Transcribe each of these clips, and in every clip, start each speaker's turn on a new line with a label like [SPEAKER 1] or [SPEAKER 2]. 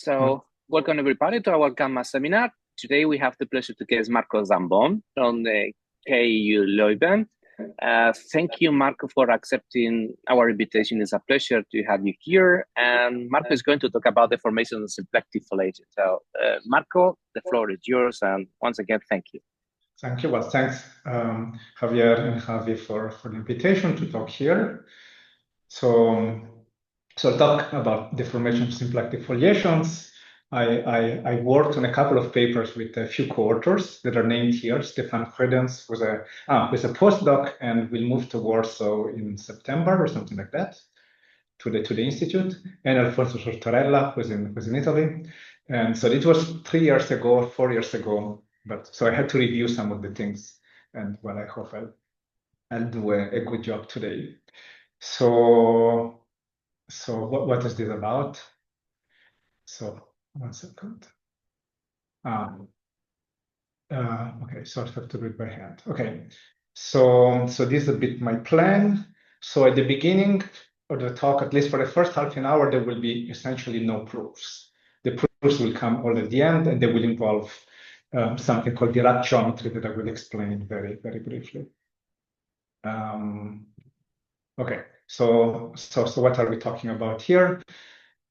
[SPEAKER 1] Welcome everybody to our Gamma seminar. Today we have the pleasure to guest Marco Zambon from the KU Leuven. Thank you, Marco, for accepting our invitation. It's a pleasure to have you here. And Marco is going to talk about the formation of symplectic foliation. So, Marco, the floor is yours. And once again, thank you.
[SPEAKER 2] Thank you. Well, thanks, Javier and Javi, for the invitation to talk here. So I'll talk about the formation of symplectic foliations. I worked on a couple of papers with a few co-authors that are named here. Stefan Credens was a postdoc, and will move to Warsaw in September or something like that to the institute. And Alfonso Sortorella was in Italy. And so it was 3 years ago, 4 years ago. But so I had to review some of the things, and well, I hope I'll do a good job today. So what is this about? So 1 second. Okay, so I have to do it by hand. Okay, so this is a bit my plan. So at the beginning of the talk, at least for the first half an hour, there will be essentially no proofs. The proofs will come all at the end, and they will involve something called Dirac geometry that I will explain very, very briefly. Okay, so what are we talking about here?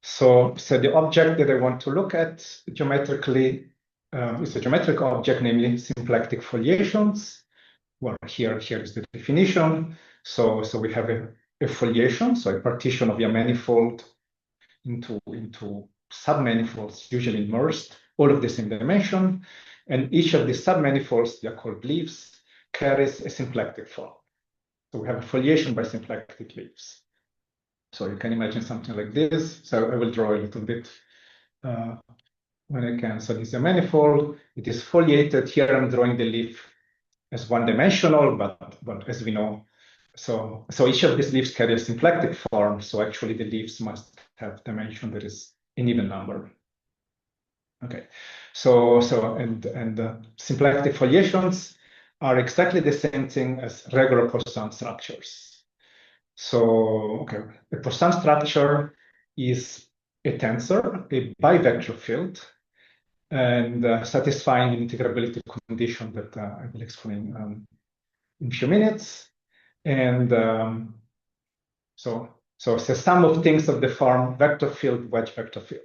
[SPEAKER 2] So the object that I want to look at geometrically is a geometric object, namely symplectic foliations. Well, here is the definition. So we have a foliation, so a partition of a manifold into submanifolds, usually immersed, all of the same dimension. And each of the submanifolds, they are called leaves, carries a symplectic form. So we have a foliation by symplectic leaves. So you can imagine something like this. So I will draw a little bit when I can. So this is a manifold. It is foliated. Here I'm drawing the leaf as one-dimensional, but as we know, so each of these leaves carry a symplectic form. So actually the leaves must have dimension that is an even number. Okay, so symplectic foliations are exactly the same thing as regular Poisson structures. So, okay, a Poisson structure is a tensor, a bivector field, and satisfying an integrability condition that I will explain in a few minutes. And so it's a sum of things of the form vector field, wedge vector field.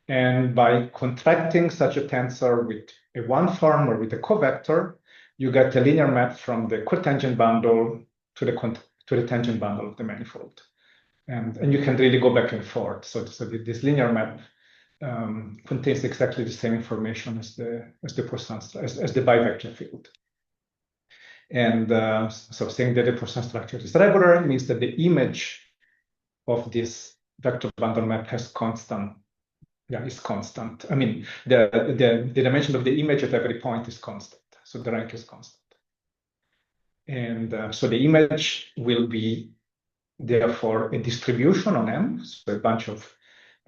[SPEAKER 2] And by contracting such a tensor with a one form or with a covector, you get a linear map from the cotangent bundle to the tangent bundle of the manifold. And you can really go back and forth. So this linear map contains exactly the same information as the Poisson, as the bivector field. And so saying that the Poisson structure is regular means that the image of this vector bundle map has constant. Yeah, is constant. I mean, the dimension of the image at every point is constant. So the rank is constant. And so the image will be, therefore, a distribution on M, so a bunch of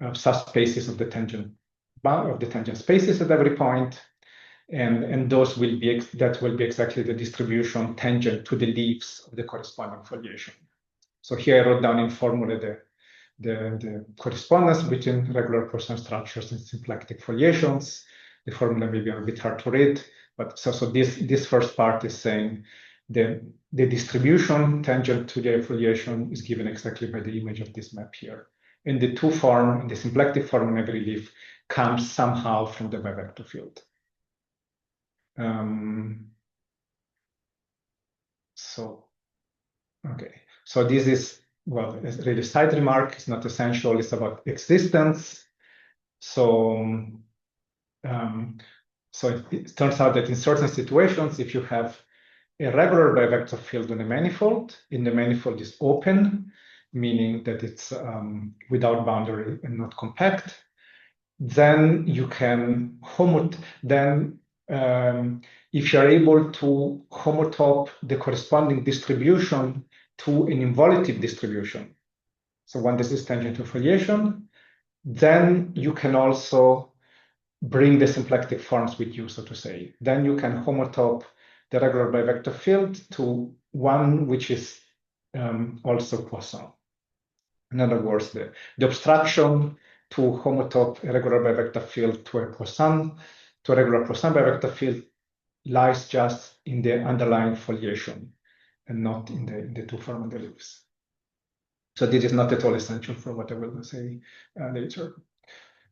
[SPEAKER 2] subspaces of the tangent spaces at every point. And those will be, that will be exactly the distribution tangent to the leaves of the corresponding foliation. So here I wrote down in formula the correspondence between regular Poisson structures and symplectic foliations. The formula may be a bit hard to read, but so this first part is saying the distribution tangent to the foliation is given exactly by the image of this map here. And the two form, and the symplectic form in every leaf comes somehow from the bivector field. Okay, so this is, well, it's really a side remark. It's not essential. It's about existence. So it turns out that in certain situations, if you have a regular bivector field on a manifold, and the manifold is open, meaning that it's without boundary and not compact, then you can if you're able to homotop the corresponding distribution to an involutive distribution, so when this is tangent to foliation, then you can also bring the symplectic forms with you, so to say. Then you can homotop the regular bivector field to one which is also Poisson. In other words, the obstruction to homotop a regular bivector field to a Poisson, to a regular Poisson bivector field lies just in the underlying foliation and not in the two Fermat derivatives. So this is not at all essential for what I will say later.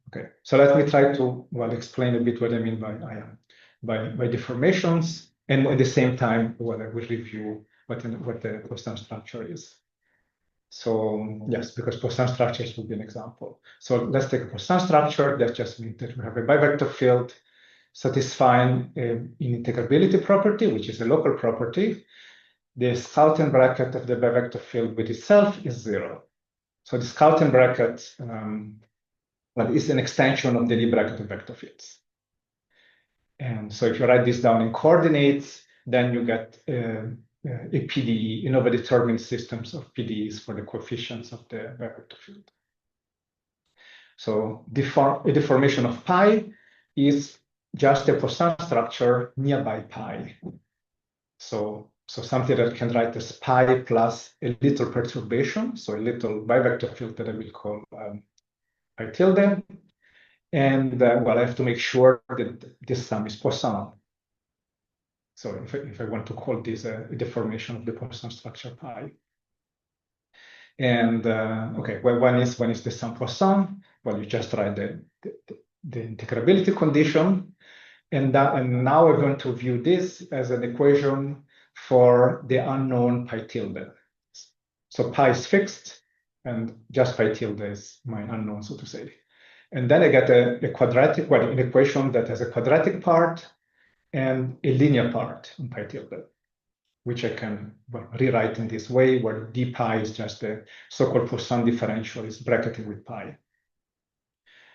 [SPEAKER 2] Okay, so let me try to explain a bit what I mean by deformations, and at the same time, I will review what the Poisson structure is. So yes, because Poisson structures will be an example. So let's take a Poisson structure. That just means that we have a bivector field satisfying an integrability property, which is a local property. The Schouten bracket of the bivector field with itself is 0. So the Schouten bracket is an extension of the Lie bracket of vector fields. And so if you write this down in coordinates, then you get a PDE, an overdetermined systems of PDEs for the coefficients of the vector field. So a deformation of pi is just a Poisson structure nearby pi. So something that can write as pi plus a little perturbation, so a little bivector field that I will call pi tilde. And I have to make sure that this sum is Poisson. So if I want to call this a deformation of the Poisson structure pi. And okay, well, when is the sum Poisson? Well, you just write the integrability condition. And now we're going to view this as an equation for the unknown pi tilde. So pi is fixed, and just pi tilde is my unknown, so to say. And then I get a quadratic, an equation that has a quadratic part and a linear part in pi tilde, which I can rewrite in this way, where d pi is just the so-called Poisson differential is bracketed with pi.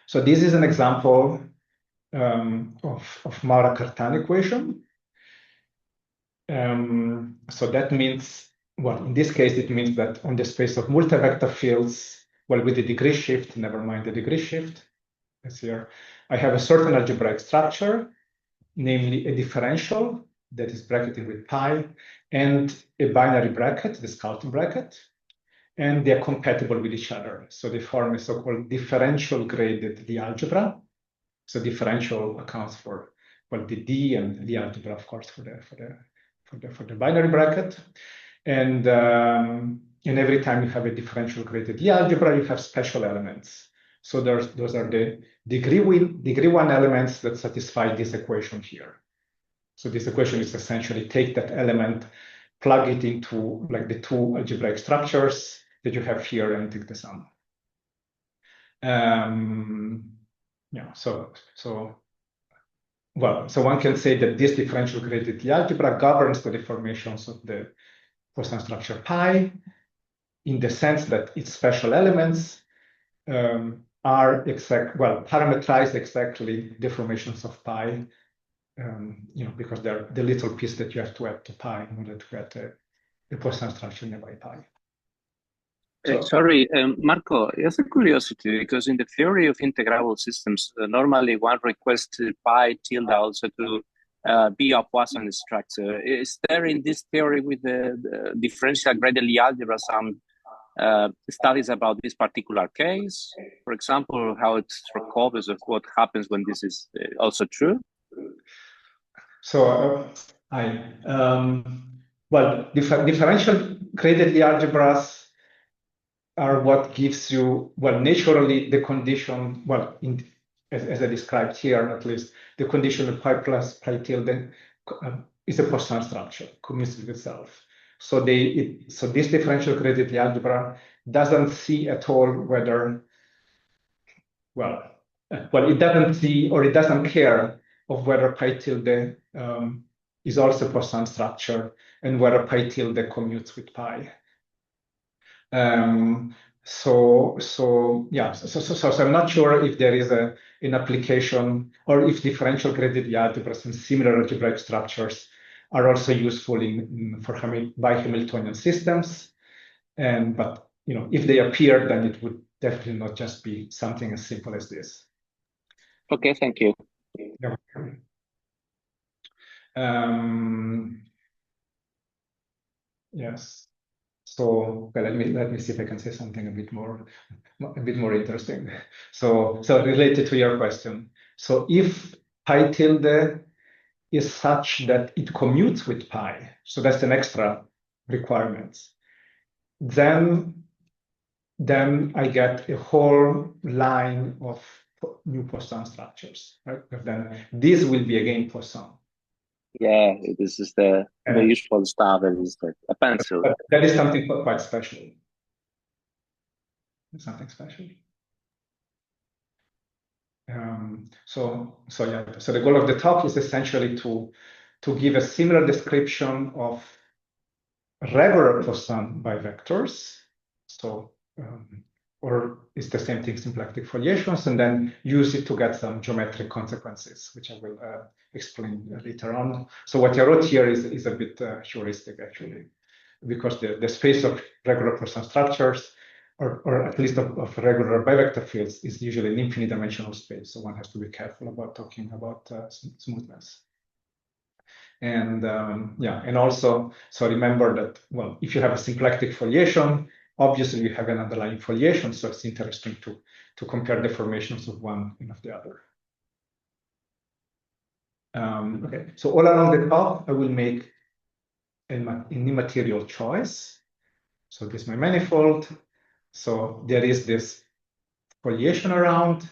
[SPEAKER 2] So this is an example of Maurer-Cartan equation. So that means, in this case, it means that on the space of multi-vector fields, with the degree shift, never mind the degree shift, as here, I have a certain algebraic structure, namely a differential that is bracketed with pi, and a binary bracket, the Schouten bracket, and they are compatible with each other. So they form a so-called differential graded Lie algebra. So differential accounts for the D, and the algebra, of course, for the binary bracket. And every time you have a differential graded Lie algebra, you have special elements. So those are the degree one elements that satisfy this equation here. So this equation is essentially take that element, plug it into the two algebraic structures that you have here, and take the sum. Yeah, so one can say that this differential graded Lie algebra governs the deformations of the Poisson structure pi, in the sense that its special elements are parameterized exactly deformations of pi, because they're the little piece that you have to add to pi in order to get a Poisson structure nearby pi.
[SPEAKER 1] Sorry, Marco, just a curiosity, because in the theory of integrable systems, normally one requests pi tilde also to be a Poisson structure. Is there in this theory with the differential graded Lie algebra some studies about this particular case? For example, how it recovers of what happens when this is also true?
[SPEAKER 2] So differential graded Lie algebras are what gives you, naturally the condition, as I described here, at least, the condition of pi plus pi tilde is a Poisson structure, commutes with itself. So this differential graded Lie algebra doesn't see at all whether, it doesn't see, or it doesn't care of whether pi tilde is also Poisson structure, and whether pi tilde commutes with pi. So I'm not sure if there is an application, or if differential graded Lie algebras and similar algebraic structures are also useful for bi-Hamiltonian systems. But if they appear, then it would definitely not just be something as simple as this.
[SPEAKER 1] Okay, thank you.
[SPEAKER 2] Yes. So well, let me see if I can say something a bit more interesting. So related to your question. So if pi tilde is such that it commutes with pi, so that's an extra requirement, then I get a whole line of new Poisson structures, right? But then this will be again Poisson.
[SPEAKER 1] Yeah, this is the usual stuff. That is like a pencil.
[SPEAKER 2] But that is something quite special. Something special. So the goal of the talk is essentially to give a similar description of regular Poisson bivectors. So or it's the same thing, symplectic foliations, and then use it to get some geometric consequences, which I will explain later on. So what I wrote here is a bit heuristic, actually, because the space of regular Poisson structures, or at least of regular bivector fields, is usually an infinite dimensional space. So one has to be careful about talking about smoothness. And yeah, and also, so remember that, well, if you have a symplectic foliation, obviously you have an underlying foliation, so it's interesting to compare deformations of one and of the other. Okay, so all along the top, I will make an immaterial choice. So this is my manifold. So there is this foliation around.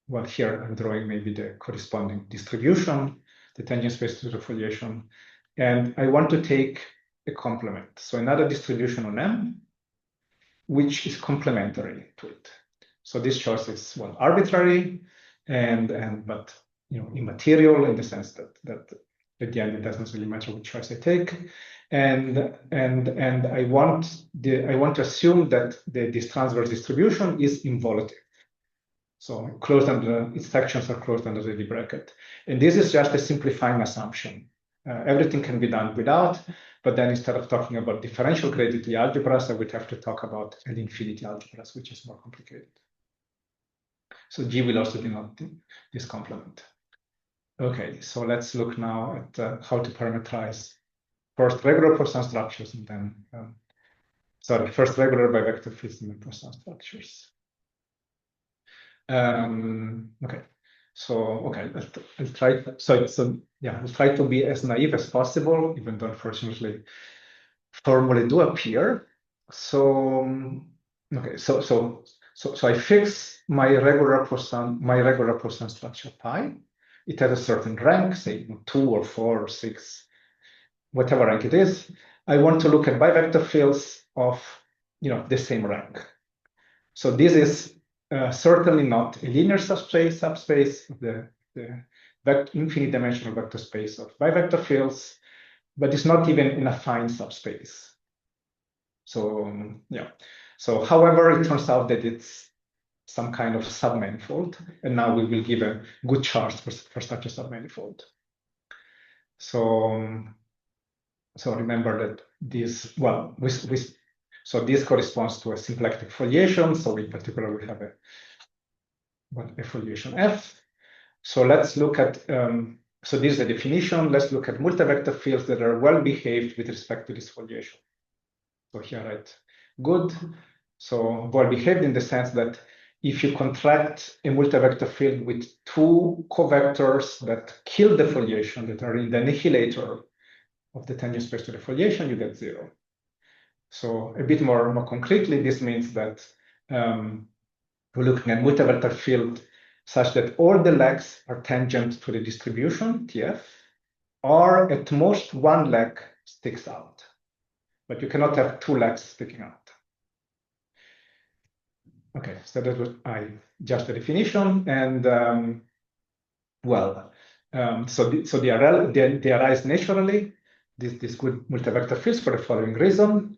[SPEAKER 2] Well, here I'm drawing maybe the corresponding distribution, the tangent space to the foliation. And I want to take a complement. So another distribution on M, which is complementary to it. So this choice is, well, arbitrary but immaterial in the sense that at the end it doesn't really matter which choice I take. And I want to assume that this transverse distribution is involutive. So closed under its sections are closed under the Lie bracket. And this is just a simplifying assumption. Everything can be done without, but then instead of talking about differential graded algebras, I would have to talk about an infinity algebras, which is more complicated. So G will also denote this complement. Okay, so let's look now at how to parameterize first regular Poisson structures and then, first regular bivector fields and then Poisson structures. Okay, so I'll try. I'll try to be as naive as possible, even though unfortunately formulae do appear. So I fix my regular Poisson structure pi. It has a certain rank, say 2 or 4 or 6, whatever rank it is. I want to look at bivector fields of the same rank. So this is certainly not a linear subspace of the infinite dimensional vector space of bivector fields, but it's not even in a affine subspace. So yeah. So however, it turns out that it's some kind of submanifold, and now we will give a good chart for such a submanifold. So remember that this, well, so this corresponds to a symplectic foliation. So in particular, we have a foliation F. So let's look at, so this is the definition. Let's look at multivector fields that are well behaved with respect to this foliation. So here, right, good. So well behaved in the sense that if you contract a multivector field with 2 covectors that kill the foliation, that are in the annihilator of the tangent space to the foliation, you get 0. So a bit more concretely, this means that we're looking at multivector field such that all the legs are tangent to the distribution, TF, or at most one leg sticks out. But you cannot have 2 legs sticking out. Okay, so that was just the definition. And so they arise naturally, these good multivector fields, for the following reason.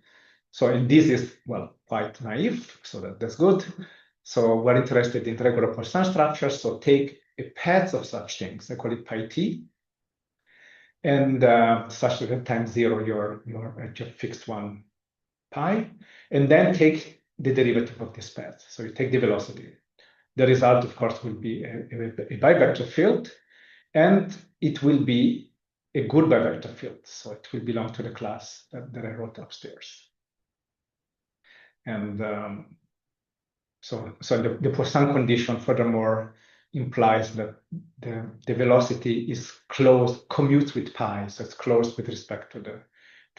[SPEAKER 2] So, and this is, well, quite naive, so that's good. So we're interested in regular Poisson structures. So take a path of such things, I call it pi t, and such that at time 0 you're at your fixed one pi, and then take the derivative of this path. So you take the velocity. The result, of course, will be a bivector field, and it will be a good bivector field. So it will belong to the class that I wrote upstairs. And so the Poisson condition, furthermore, implies that the velocity is closed, commutes with pi, so it's closed with respect to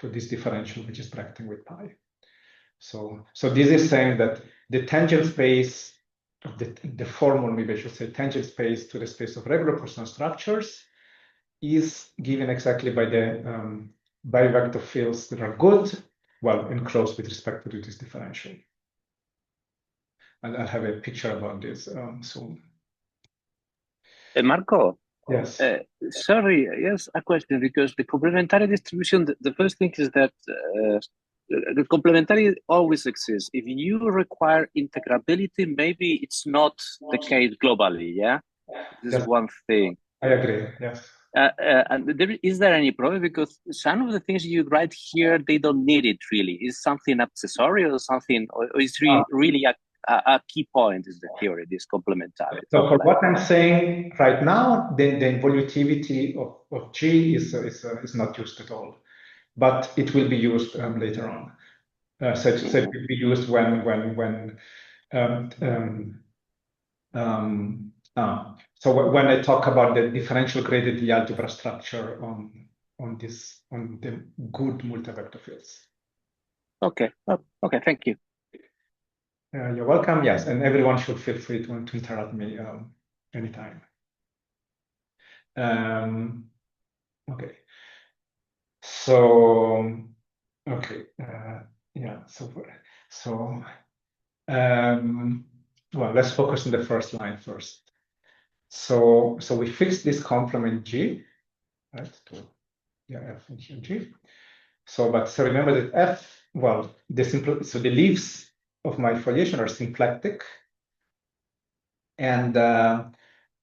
[SPEAKER 2] this differential, which is Brechting with pi. So this is saying that the tangent space of the formula, maybe I should say, tangent space to the space of regular Poisson structures is given exactly by the bivector fields that are good, well, enclosed with respect to this differential. And I'll have a picture about this soon.
[SPEAKER 1] Marco,
[SPEAKER 2] yes.
[SPEAKER 1] Sorry, yes, a question, because the complementary distribution, the first thing is that the complementary always exists. If you require integrability, maybe it's not the case globally, yeah? This is one thing.
[SPEAKER 2] I agree, yes.
[SPEAKER 1] And is there any problem? Because some of the things you write here, they don't need it really. Is something accessory or something, or is really a key point is the theory, this complementarity?
[SPEAKER 2] So for what I'm saying right now, the involutivity of G is not used at all, but it will be used later on. So it will be used so when I talk about the differential graded algebra structure on the good multivector fields.
[SPEAKER 1] Okay. Okay. Thank you.
[SPEAKER 2] You're welcome. Yes, and everyone should feel free to interrupt me anytime. Okay. So okay. Yeah. Well, let's focus on the first line first. So we fixed this complement G, right? F and G. So remember that F, well, so the leaves of my foliation are symplectic, and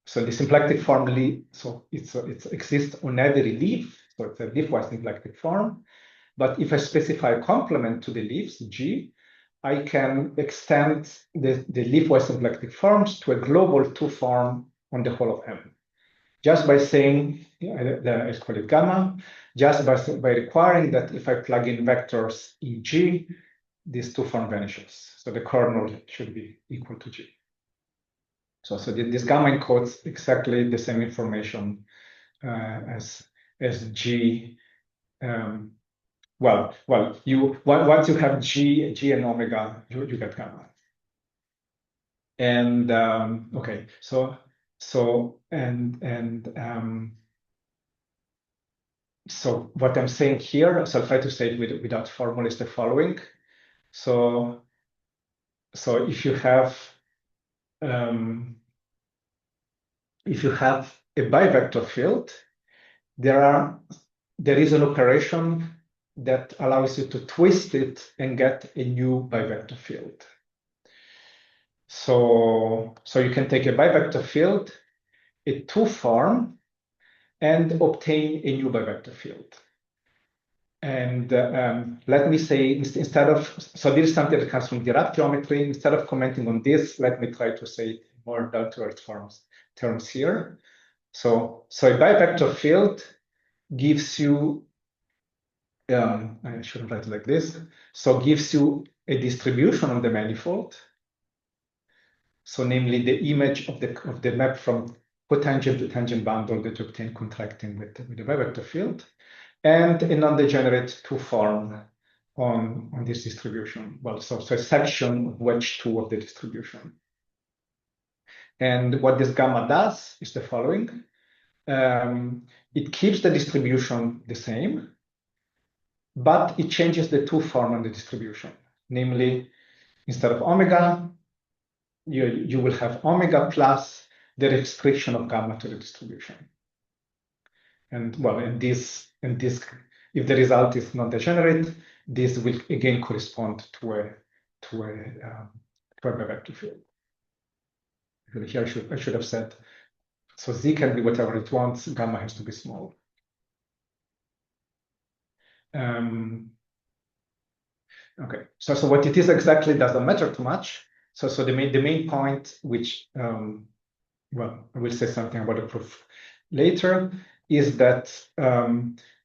[SPEAKER 2] so the symplectic form, so it exists on every leaf, so it's a leafwise symplectic form. But if I specify a complement to the leaves G, I can extend the leafwise symplectic forms to a global 2 form on the whole of M. Just by saying, let's call it gamma, just by requiring that if I plug in vectors in G, this 2 form vanishes. So the kernel should be equal to G. So this gamma encodes exactly the same information as G. Well, once you have G and omega, you get gamma. And okay, so what I'm saying here, so I'll try to say it without formula, is the following. So if you have a bivector field, there is an operation that allows you to twist it and get a new bivector field. So you can take a bivector field, a 2 form, and obtain a new bivector field. And let me say, instead of, so this is something that comes from Dirac geometry. Instead of commenting on this, let me try to say more down-to-earth terms here. So a bivector field gives you, I should write it like this. So gives you a distribution on the manifold. So namely the image of the map from cotangent to tangent bundle that you obtain contracting with the bivector field, and a non-degenerate 2 form on this distribution. Well, so a section of wedge 2 of the distribution. And what this gamma does is the following. It keeps the distribution the same, but it changes the 2 form on the distribution. Namely, instead of omega, you will have omega plus the restriction of gamma to the distribution. And well, this, if the result is non-degenerate, this will again correspond to a vector field. Here I should have said, so Z can be whatever it wants, gamma has to be small. Okay, so what it is exactly doesn't matter too much. So the main point, which well, I will say something about the proof later, is that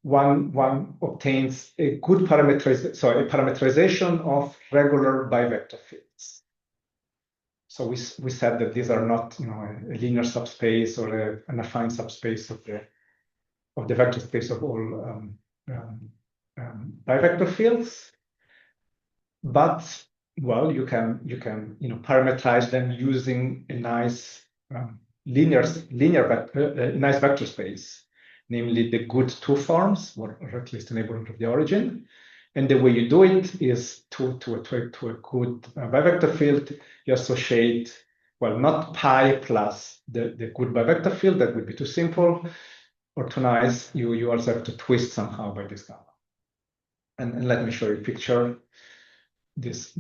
[SPEAKER 2] one obtains a good parameterization of regular bivector fields. So we said that these are not, a linear subspace or an affine subspace of the vector space of all bivector fields. But well, you can parameterize them using a nice nice vector space, namely the good two forms, or at least the neighborhood of the origin. And the way you do it is to a good bivector field, you associate, well, not pi plus the good bivector field, that would be too simple or too nice. You also have to twist somehow by this gamma. And let me show you a picture. This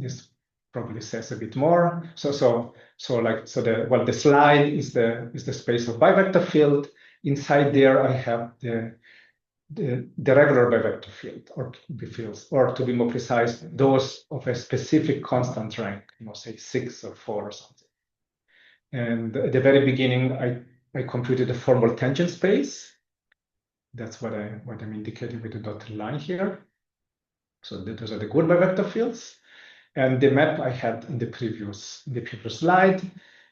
[SPEAKER 2] probably says a bit more. The slide is the space of bivector field. Inside there, I have the regular bivector field, or to be more precise, those of a specific constant rank, say 6 or 4 or something. And at the very beginning, I computed a formal tangent space. That's what I'm indicating with the dotted line here. So those are the good bivector fields. And the map I had in the previous slide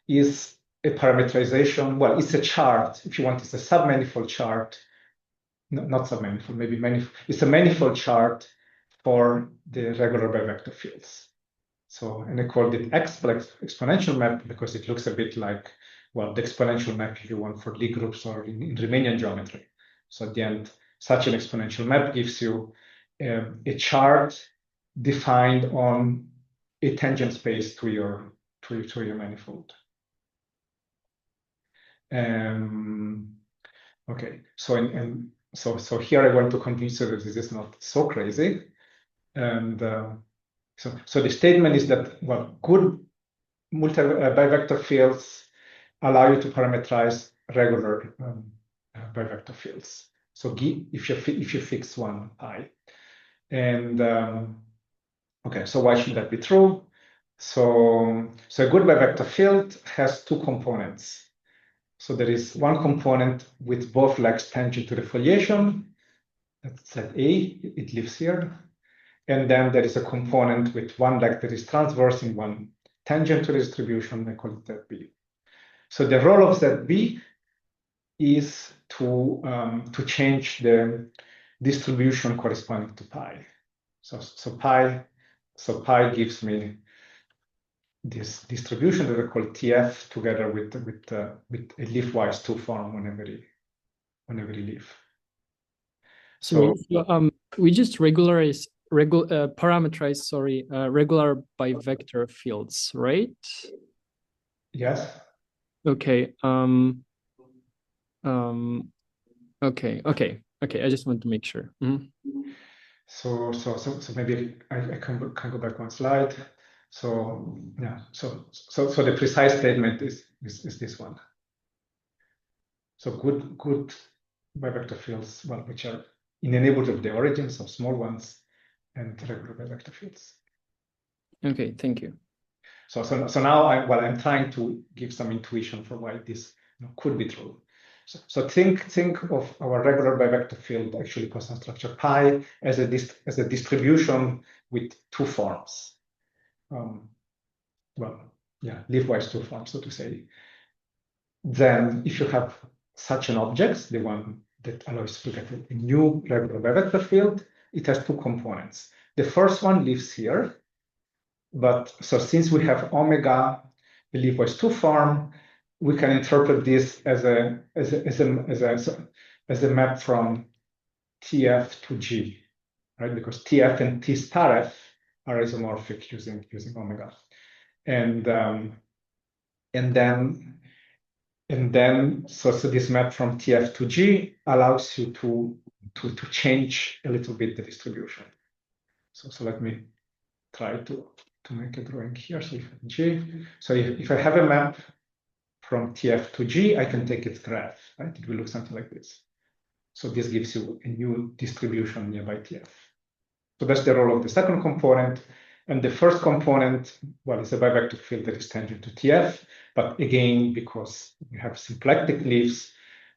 [SPEAKER 2] is a parameterization. Well, it's a chart. If you want, it's a submanifold chart. No, not submanifold, maybe manifold. It's a manifold chart for the regular bivector fields. So, and I called it exponential map because it looks a bit like, well, the exponential map if you want for Lie groups or in Riemannian geometry. So at the end, such an exponential map gives you a chart defined on a tangent space to your manifold. Okay, so here I want to convince you that this is not so crazy, and so the statement is that, well, good bivector fields allow you to parameterize regular bivector fields. So if you fix one pi, and okay, so why should that be true? So a good bivector field has two components. So there is one component with both legs tangent to the foliation. That's set A, it lives here. And then there is a component with one leg that is transverse and one tangent to the distribution. I call it ZB. So the role of ZB is to change the distribution corresponding to pi. So pi gives me this distribution that I call TF together with a leafwise two form whenever you leaf.
[SPEAKER 3] So we just parameterize regular bivector fields, right?
[SPEAKER 2] Yes.
[SPEAKER 3] Okay. Okay. I just want to make sure. Mm-hmm.
[SPEAKER 2] So maybe I can go back one slide. So yeah. So the precise statement is this one. So good bivector fields, well, which are in the neighborhood of the origin, some small ones, and regular bivector fields.
[SPEAKER 3] Okay, thank you.
[SPEAKER 2] So now I'm trying to give some intuition for why this could be true. So think of our regular bivector field, actually Poisson structure pi, as a distribution with two forms. Leafwise two forms, so to say. Then if you have such an object, the one that allows you to get a new regular bivector field, it has two components. The first one lives here, but so since we have omega, the leafwise two form, we can interpret this as a map from TF to G, right? Because TF and T star F are isomorphic using omega, and then so this map from TF to G allows you to change a little bit the distribution. So let me try to make a drawing here. So if I have a map from TF to G, I can take its graph, right? It will look something like this. So this gives you a new distribution nearby TF. So that's the role of the second component. And the first component, well, is a bivector field that is tangent to TF. But again, because we have symplectic leaves,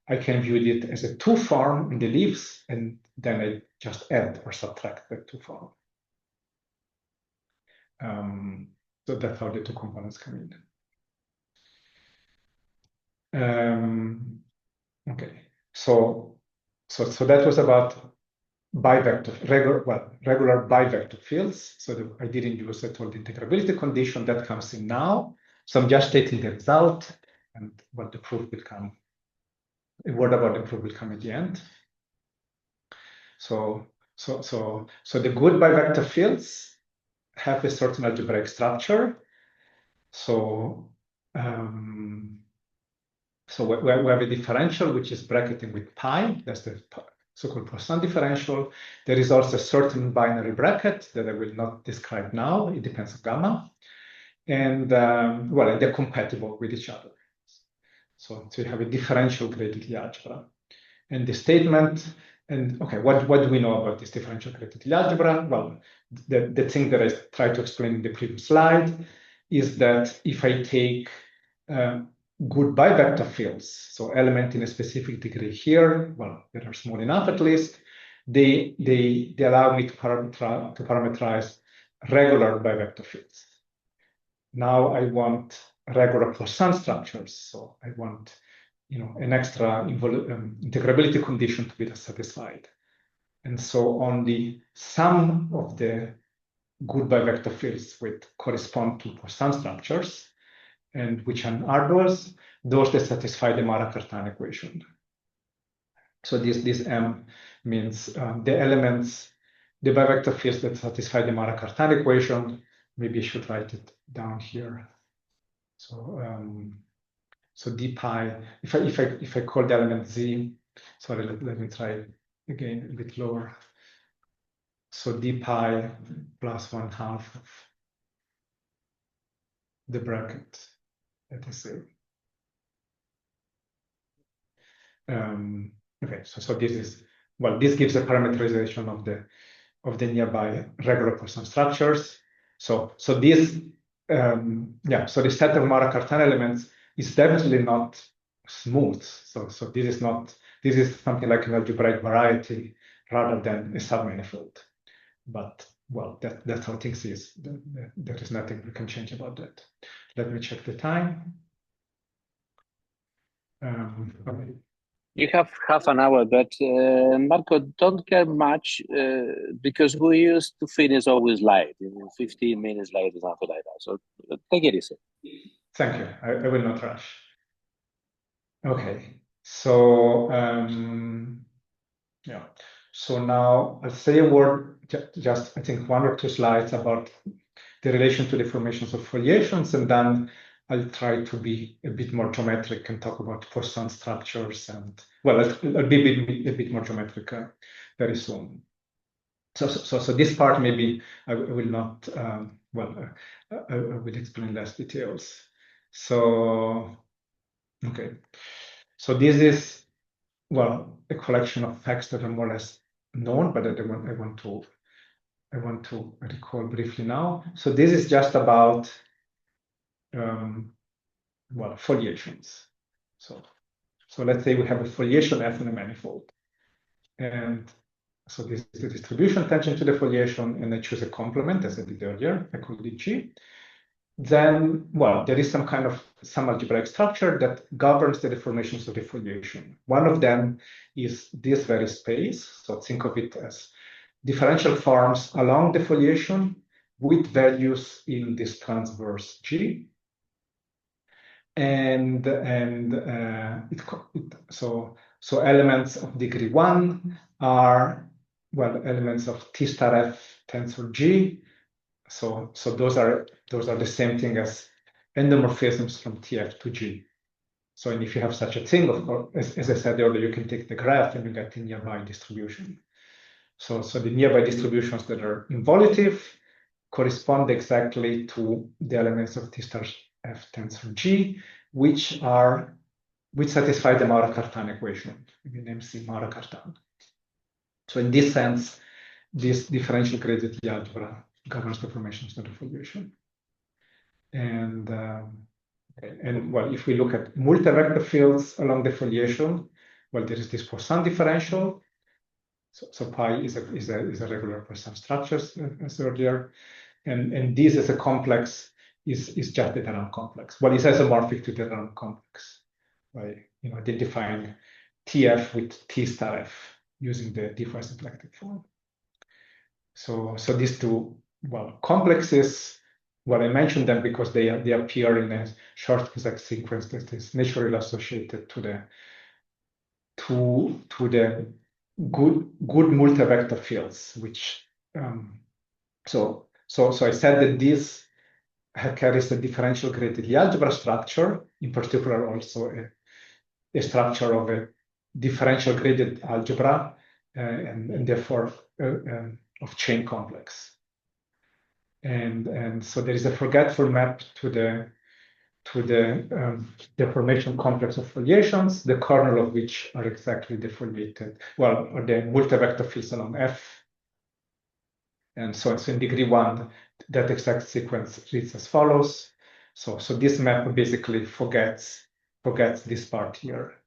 [SPEAKER 2] I can view it as a two form in the leaves, and then I just add or subtract the two forms. So that's how the two components come in. Okay, so that was about bivector, regular bivector fields. So I didn't use at all the integrability condition that comes in now. So I'm just stating the result, and what the proof will come. A word about the proof will come at the end. So the good bivector fields have a certain algebraic structure. So we have a differential which is bracketing with pi. That's the so-called Poisson differential. There is also a certain binary bracket that I will not describe now. It depends on gamma. And well, they're compatible with each other. So you have a differential graded algebra. And the statement, and okay, what do we know about this differential graded algebra? Well, the thing that I tried to explain in the previous slide is that if I take good bivector fields, so element in a specific degree here, well, that are small enough at least, they allow me to parameterize regular bivector fields. Now I want regular Poisson structures, so I want an extra integrability condition to be satisfied. And so only some of the good bivector fields which correspond to Poisson structures, and which are those? Those that satisfy the Mara-Cartan equation. So this M means the elements, the bivector fields that satisfy the Mara-Cartan equation. Maybe I should write it down here. So d pi, if I call the element z, sorry, let me try again a bit lower. So d pi plus 1/2 of the bracket, let us say. Okay, so this is, well, this gives a parameterization of the nearby regular Poisson structures. So this, so the set of Mara-Cartan elements is definitely not smooth. So this is something like an algebraic variety rather than a submanifold. But well, that's how things is. There is nothing we can change about that. Let me check the time. Okay.
[SPEAKER 1] You have half an hour, but Marco, don't get much because we used to finish always late, 15 minutes late or something like that. So take it easy.
[SPEAKER 2] Thank you. I will not rush. Okay. So yeah. So now I'll say a word, just I think 1 or 2 slides about the relation to deformations of foliations, and then I'll try to be a bit more geometric and talk about Poisson structures, and well, I'll be a bit more geometric very soon. So this part maybe I will not. I will explain less details. So okay, so this is, well, a collection of facts that are more or less known, but I want to recall briefly now. So this is just about well, foliations. So let's say we have a foliation F in a manifold, and so this is the distribution tangent to the foliation, and I choose a complement as I did earlier. I call it G. Then, well, there is some algebraic structure that governs the deformations of the foliation. One of them is this very space. So think of it as differential forms along the foliation with values in this transverse G. And so elements of degree 1 are, well, elements of T star F tensor G. So those are the same thing as endomorphisms from TF to G. So, and if you have such a thing, of course, as I said earlier, you can take the graph and you get the nearby distribution. So the nearby distributions that are involutive correspond exactly to the elements of T star F tensor G, which satisfy the Mara-Cartan equation. We name C Mara-Cartan. So in this sense, this differential graded algebra governs the formations of the foliation. And well, if we look at multi-vector fields along the foliation, well, there is this Poisson differential. So pi is a regular Poisson structure as earlier, and this as a complex is just the Dirac complex. Well, it's isomorphic to the Dirac complex by identifying TF with T star F using the difference symplectic form. So these two complexes. Well, I mentioned them because they appear in a short exact sequence that is naturally associated to the good multivector fields, which so I said that this carries a differential graded algebra structure, in particular also a structure of a differential graded algebra and therefore of chain complex. And so there is a forgetful map to the deformation complex of foliations, the kernel of which are exactly defoliated, or the multivector fields along F. And so in degree 1, that exact sequence reads as follows. So this map basically forgets this part here.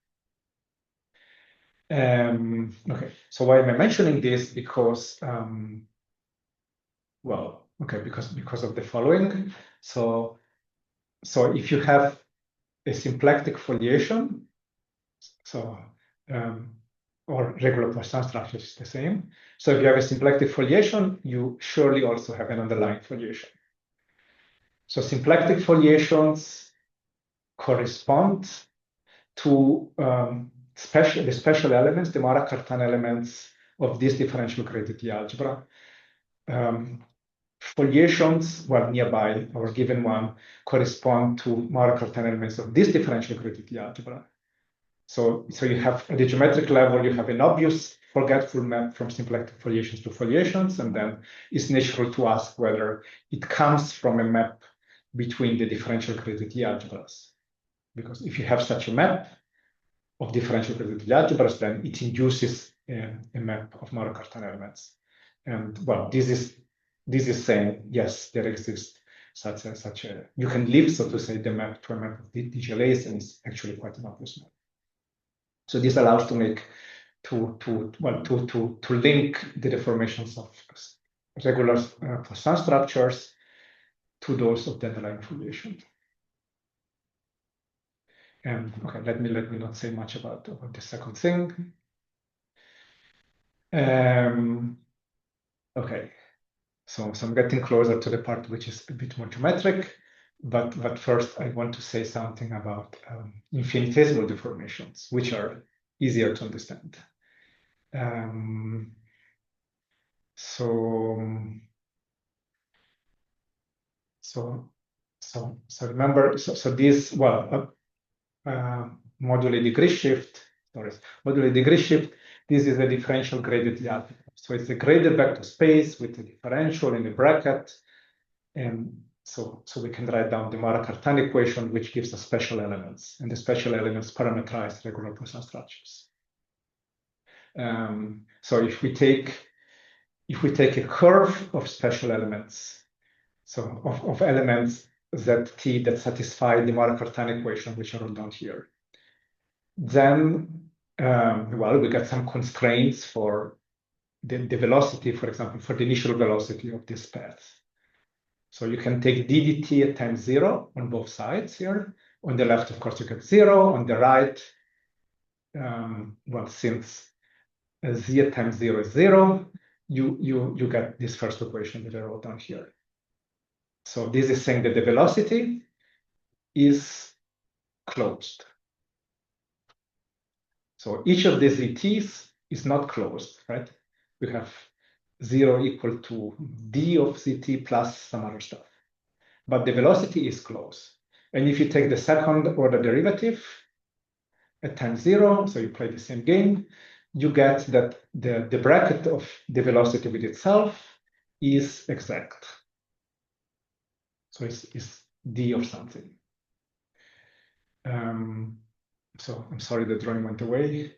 [SPEAKER 2] Okay, so why am I mentioning this? Because because of the following. So if you have a symplectic foliation, or regular Poisson structure is the same. So if you have a symplectic foliation, you surely also have an underlying foliation. So symplectic foliations correspond to the special elements, the Mara-Cartan elements of this differential graded algebra. Foliations, nearby or given one, correspond to Mara-Cartan elements of this differential graded algebra. So you have at the geometric level, you have an obvious forgetful map from symplectic foliations to foliations, and then it's natural to ask whether it comes from a map between the differential graded algebras. Because if you have such a map of differential graded algebras, then it induces a map of Mara-Cartan elements. And this is saying yes, there exists such a you can live, so to say, the map to a map of DGLAs, and it's actually quite an obvious map. So this allows to link the deformations of regular Poisson structures to those of the underlying foliation. And okay, let me not say much about the second thing. Okay, so I'm getting closer to the part which is a bit more geometric, but first I want to say something about infinitesimal deformations, which are easier to understand. So remember, this moduli degree shift. Moduli degree shift. This is a differential graded algebra. So it's a graded vector space with a differential in a bracket, and so we can write down the Mara-Cartan equation, which gives us special elements, and the special elements parameterize regular Poisson structures. So if we take a curve of special elements, so of elements ZT that satisfy the Mara-Cartan equation, which are all down here, then we get some constraints for the velocity, for example, for the initial velocity of this path. So you can take ddt at time 0 on both sides here. On the left, of course, you get 0. On the right, since z at time 0 is 0, you get this first equation that I wrote down here. So this is saying that the velocity is closed. So each of these ZTs is not closed, right? We have 0 equal to d of ZT plus some other stuff. But the velocity is closed. And if you take the second order derivative at time 0, so you play the same game, you get that the bracket of the velocity with itself is exact. So it's d of something. So I'm sorry, the drawing went away.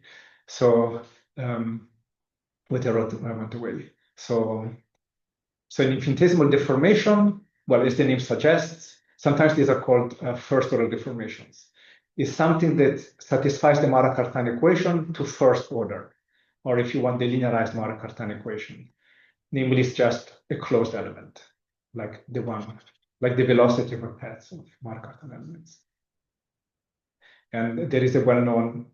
[SPEAKER 2] So what I wrote went away. So an infinitesimal deformation, as the name suggests, sometimes these are called first order deformations, is something that satisfies the Mara-Cartan equation to first order or if you want the linearized Maurer-Cartan equation, namely it's just a closed element, like the velocity of a path of Maurer-Cartan elements. And there is a well-known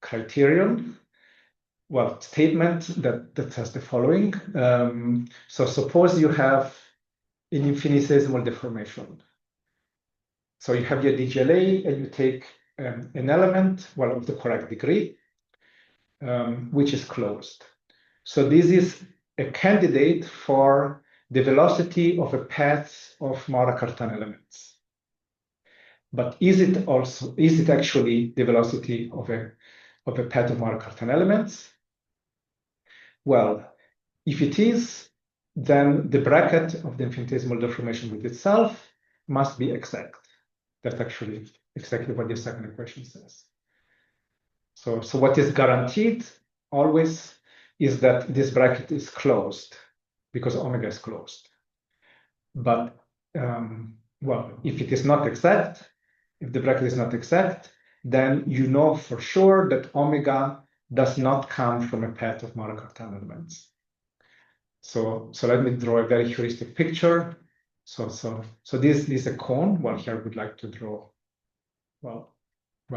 [SPEAKER 2] criterion, statement that says the following. So suppose you have an infinitesimal deformation. So you have your DGLA and you take an element, of the correct degree, which is closed. So this is a candidate for the velocity of a path of Maurer-Cartan elements. But is it actually the velocity of a path of Maurer-Cartan elements? Well, if it is, then the bracket of the infinitesimal deformation with itself must be exact. That's actually exactly what the second equation says. So what is guaranteed always is that this bracket is closed because omega is closed. But if it is not exact, if the bracket is not exact, then you know for sure that omega does not come from a path of Maurer-Cartan elements. So let me draw a very heuristic picture. So this is a cone. Well, here I would like to draw,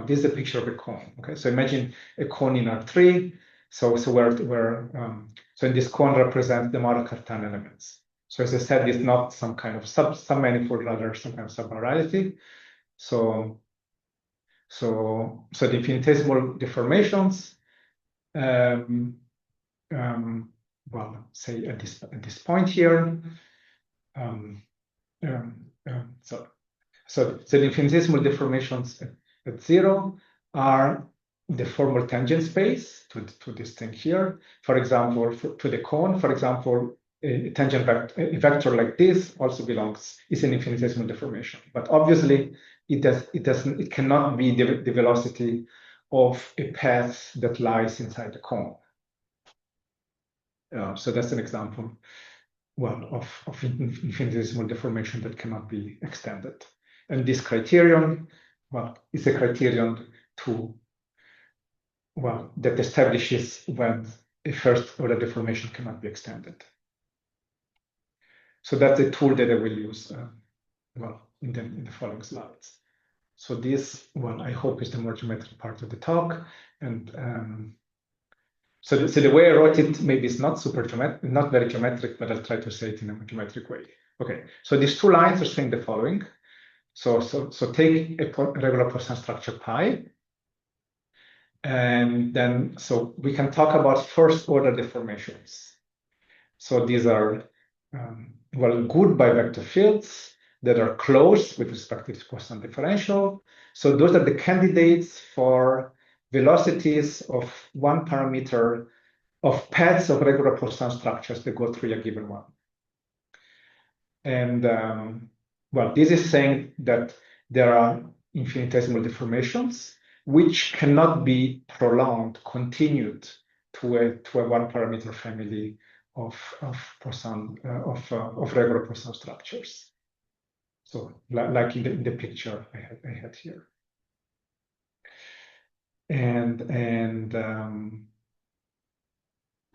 [SPEAKER 2] this is a picture of a cone. Okay, so imagine a cone in R3. So in this cone represents the Maurer-Cartan elements. So as I said, it's not some kind of submanifold, rather some kind of submodality. So the infinitesimal deformations, say at this point here, so the infinitesimal deformations at 0 are the formal tangent space to this thing here. For example, to the cone, for example, a tangent vector like this also is an infinitesimal deformation. But obviously, it cannot be the velocity of a path that lies inside the cone. So that's an example, of infinitesimal deformation that cannot be extended. And this criterion, is a criterion that establishes when a first-order deformation cannot be extended. So that's a tool that I will use, in the following slides. So this one, I hope, is the more geometric part of the talk. And so the way I wrote it, maybe it's not not very geometric, but I'll try to say it in a geometric way. Okay, so these two lines are saying the following. So take a regular Poisson structure pi, and then so we can talk about first-order deformations. So these are good by vector fields that are closed with respect to the Poisson differential. So those are the candidates for velocities of one parameter of paths of regular Poisson structures that go through a given one. And this is saying that there are infinitesimal deformations which cannot be continued to a one parameter family of Poisson of regular Poisson structures. So like in the picture I had here. And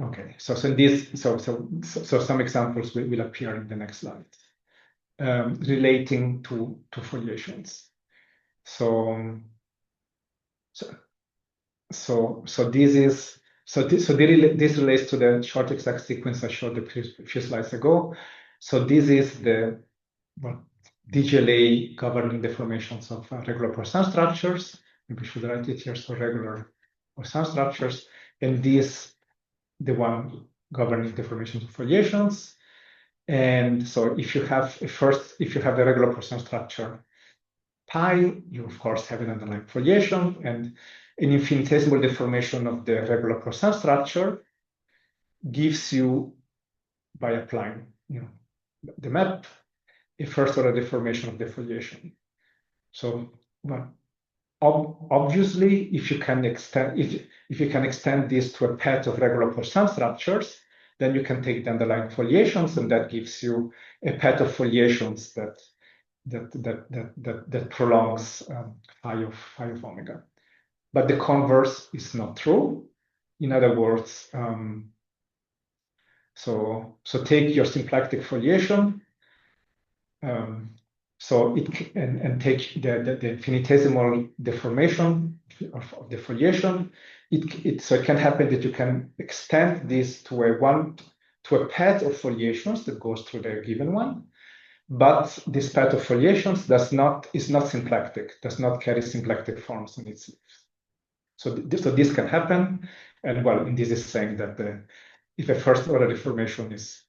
[SPEAKER 2] okay, so some examples will appear in the next slide, relating to foliations. So this relates to the short exact sequence I showed a few slides ago. So this is the DGLA governing deformations of regular Poisson structures. Maybe we should write it here. So regular Poisson structures, and this the one governing deformations of foliations. And so if you have the regular Poisson structure pi, you of course have an underlying foliation, and an infinitesimal deformation of the regular Poisson structure gives you, by applying the map, a first-order deformation of the foliation. So obviously, if you can extend this to a path of regular Poisson structures, then you can take the underlying foliations, and that gives you a path of foliations that prolongs phi of omega. but the converse is not true. In other words, so take your symplectic foliation, so and take the infinitesimal deformation of the foliation. So it can happen that you can extend this to a path of foliations that goes through the given one, but this path of foliations is not symplectic, does not carry symplectic forms in its leaves. So this can happen, and well, this is saying that if a first order deformation is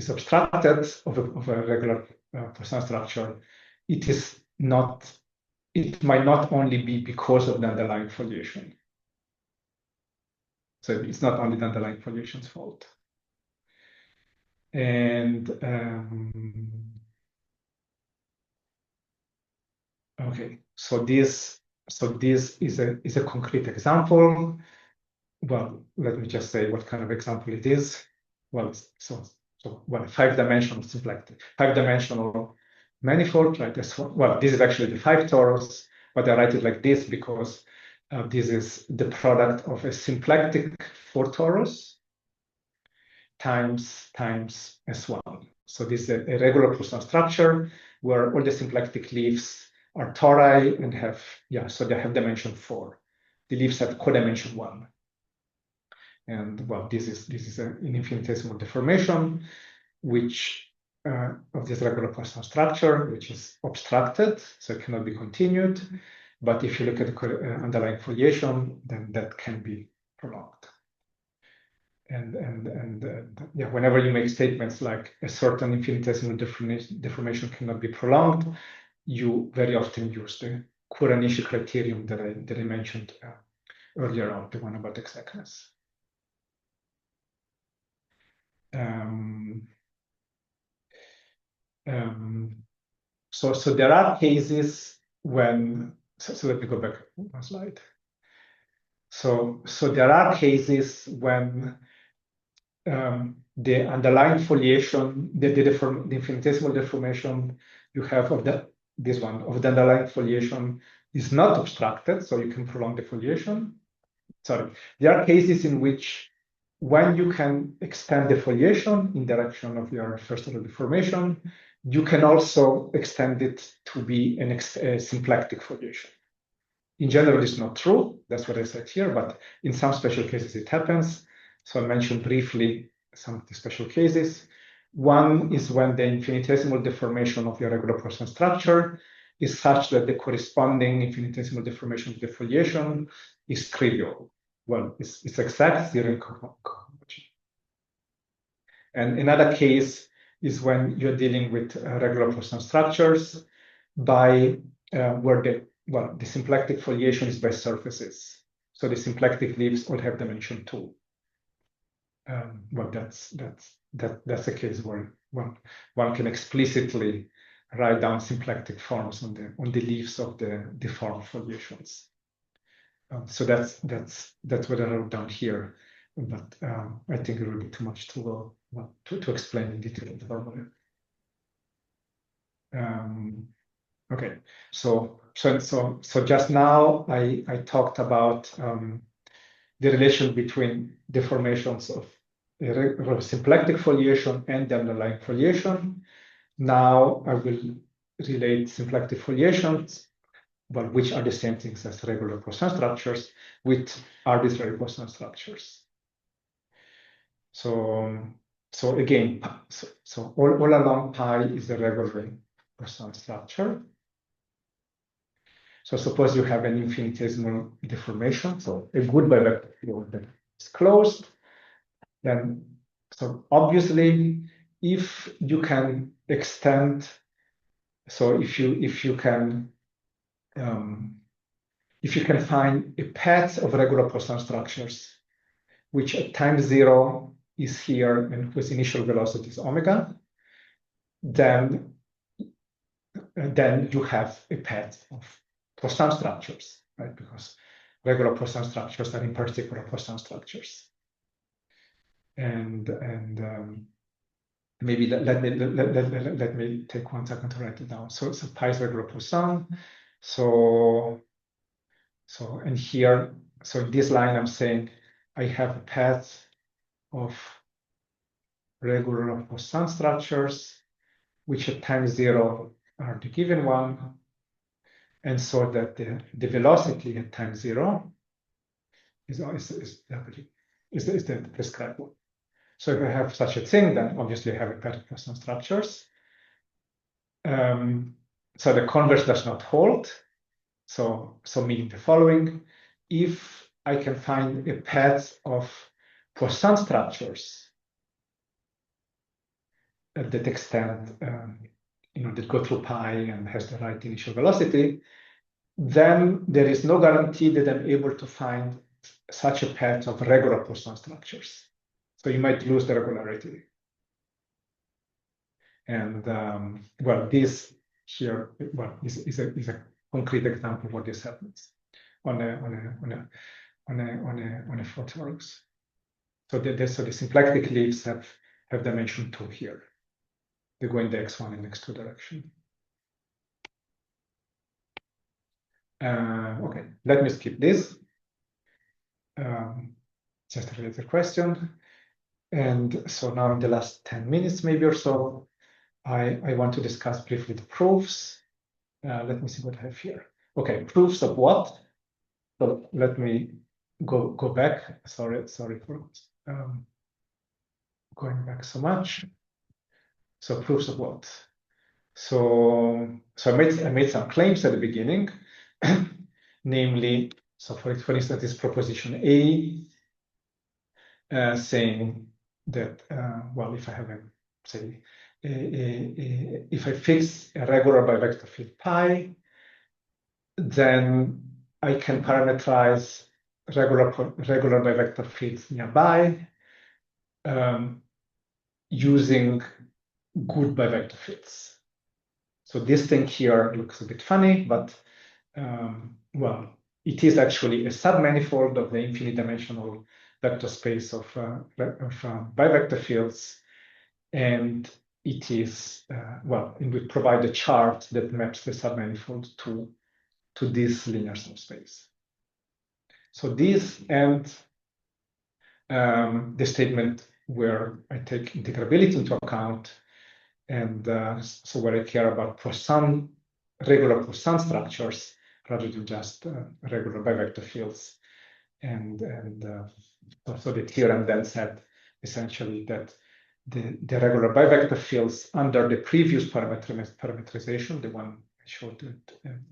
[SPEAKER 2] obstructed of a regular Poisson structure, it might not only be because of the underlying foliation. So it's not only the underlying foliation's fault. And okay, so this is a concrete example. Well, let me just say what kind of example it is. Well, so well, 5-dimensional symplectic, 5-dimensional manifold, right? Well, this is actually the 5 torus, but I write it like this because this is the product of a symplectic 4 torus times S1. So this is a regular Poisson structure where all the symplectic leaves are tori and have, so they have dimension 4. The leaves have codimension 1. And well, this is an infinitesimal deformation, which of this regular Poisson structure, which is obstructed, so it cannot be continued. But if you look at the underlying foliation, then that can be prolonged. And whenever you make statements like a certain infinitesimal deformation cannot be prolonged, you very often use the Kuranishi criterion that I mentioned earlier on, the one about exactness. So there are cases when, so let me go back one slide. So there are cases when the underlying foliation, the infinitesimal deformation you have of this one of the underlying foliation is not obstructed, so you can prolong the foliation. Sorry, there are cases in which when you can extend the foliation in direction of your first order deformation, you can also extend it to be a symplectic foliation. In general, it's not true. That's what I said here, but in some special cases it happens. So I mentioned briefly some of the special cases. One is when the infinitesimal deformation of your regular Poisson structure is such that the corresponding infinitesimal deformation of the foliation is trivial. Well, it's exact zero cohomology. And another case is when you're dealing with regular Poisson structures by where the symplectic foliation is by surfaces. So the symplectic leaves all have dimension 2. Well, that's a case where one can explicitly write down symplectic forms on the leaves of the deformed foliations. So that's what I wrote down here, but I think it will be too much to explain in detail the formula. Okay, so just now I talked about the relation between deformations of a symplectic foliation and the underlying foliation. Now I will relate symplectic foliations, but which are the same things as regular Poisson structures, with arbitrary Poisson structures. So again, so all along pi is the regular Poisson structure. So suppose you have an infinitesimal deformation, so a good bivector field that is closed, then so obviously if you can extend, so if you can find a path of regular Poisson structures, which at time 0 is here and whose initial velocity is omega, then you have a path of Poisson structures, right? Because regular Poisson structures are in particular Poisson structures. And maybe let me take 1 second to write it down. So pi is regular Poisson. So So, and here, so in this line, I'm saying I have a path of regular Poisson structures, which at time 0 are the given one, and so that the velocity at time 0 is the prescribed one. So if I have such a thing, then obviously I have a pair of Poisson structures. So the converse does not hold. So meaning the following: if I can find a path of Poisson structures that extend, that go through pi and has the right initial velocity, then there is no guarantee that I'm able to find such a path of regular Poisson structures. So you might lose the regularity. And well, this here, well, is a concrete example of what this happens on a fourth works. So the symplectic leaves have dimension 2 here. They go in the x1 and x2 direction. Okay, let me skip this. Just a related question. And so now in the last 10 minutes, maybe or so, I want to discuss briefly the proofs. Let me see what I have here. Okay, proofs of what? So let me go back. Sorry for going back so much. So proofs of what? So I made some claims at the beginning, namely, so for instance, this proposition A, saying that well, if I have if I fix a regular bivector field pi, then I can parameterize regular bivector fields nearby using good bivector fields. So this thing here looks a bit funny, but well, it is actually a submanifold of the infinite dimensional vector space of bivector fields, and it is well, it would provide a chart that maps the submanifold to this linear subspace. So this and the statement where I take integrability into account, and so where I care about Poisson, regular Poisson structures rather than just regular bivector fields. And so the theorem then said essentially that the regular bivector fields under the previous parameterization, the one I showed in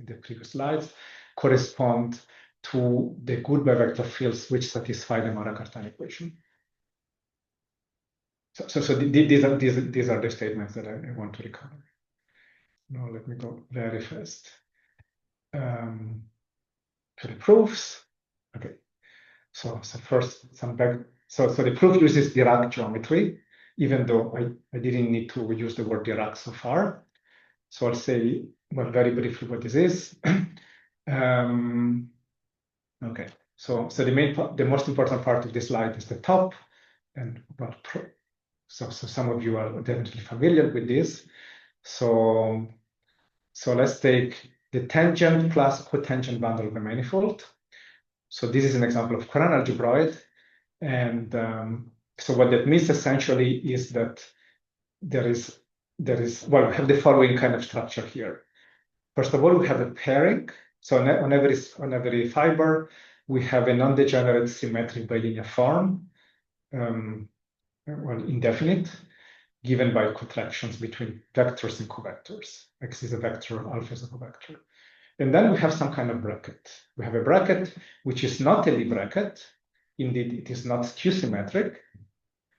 [SPEAKER 2] the previous slides, correspond to the good bivector fields which satisfy the Mora-Cartan equation. So these are the statements that I want to recover. Now let me go very fast to the proofs. Okay, so first some back. So the proof uses Dirac geometry, even though I didn't need to use the word Dirac so far. So I'll say, well, very briefly what this is. Okay, so the most important part of this slide is the top, and well, so some of you are definitely familiar with this. So let's take the tangent plus cotangent bundle of the manifold. So this is an example of Courant algebroid, and so what that means essentially is that there is well, we have the following kind of structure here. First of all, we have a pairing. So on every fiber, we have a non-degenerate symmetric bilinear form, well, indefinite, given by contractions between vectors and covectors. X is a vector, alpha is a covector. And then we have some kind of bracket. We have a bracket which is not a Lie bracket. Indeed, it is not skew-symmetric.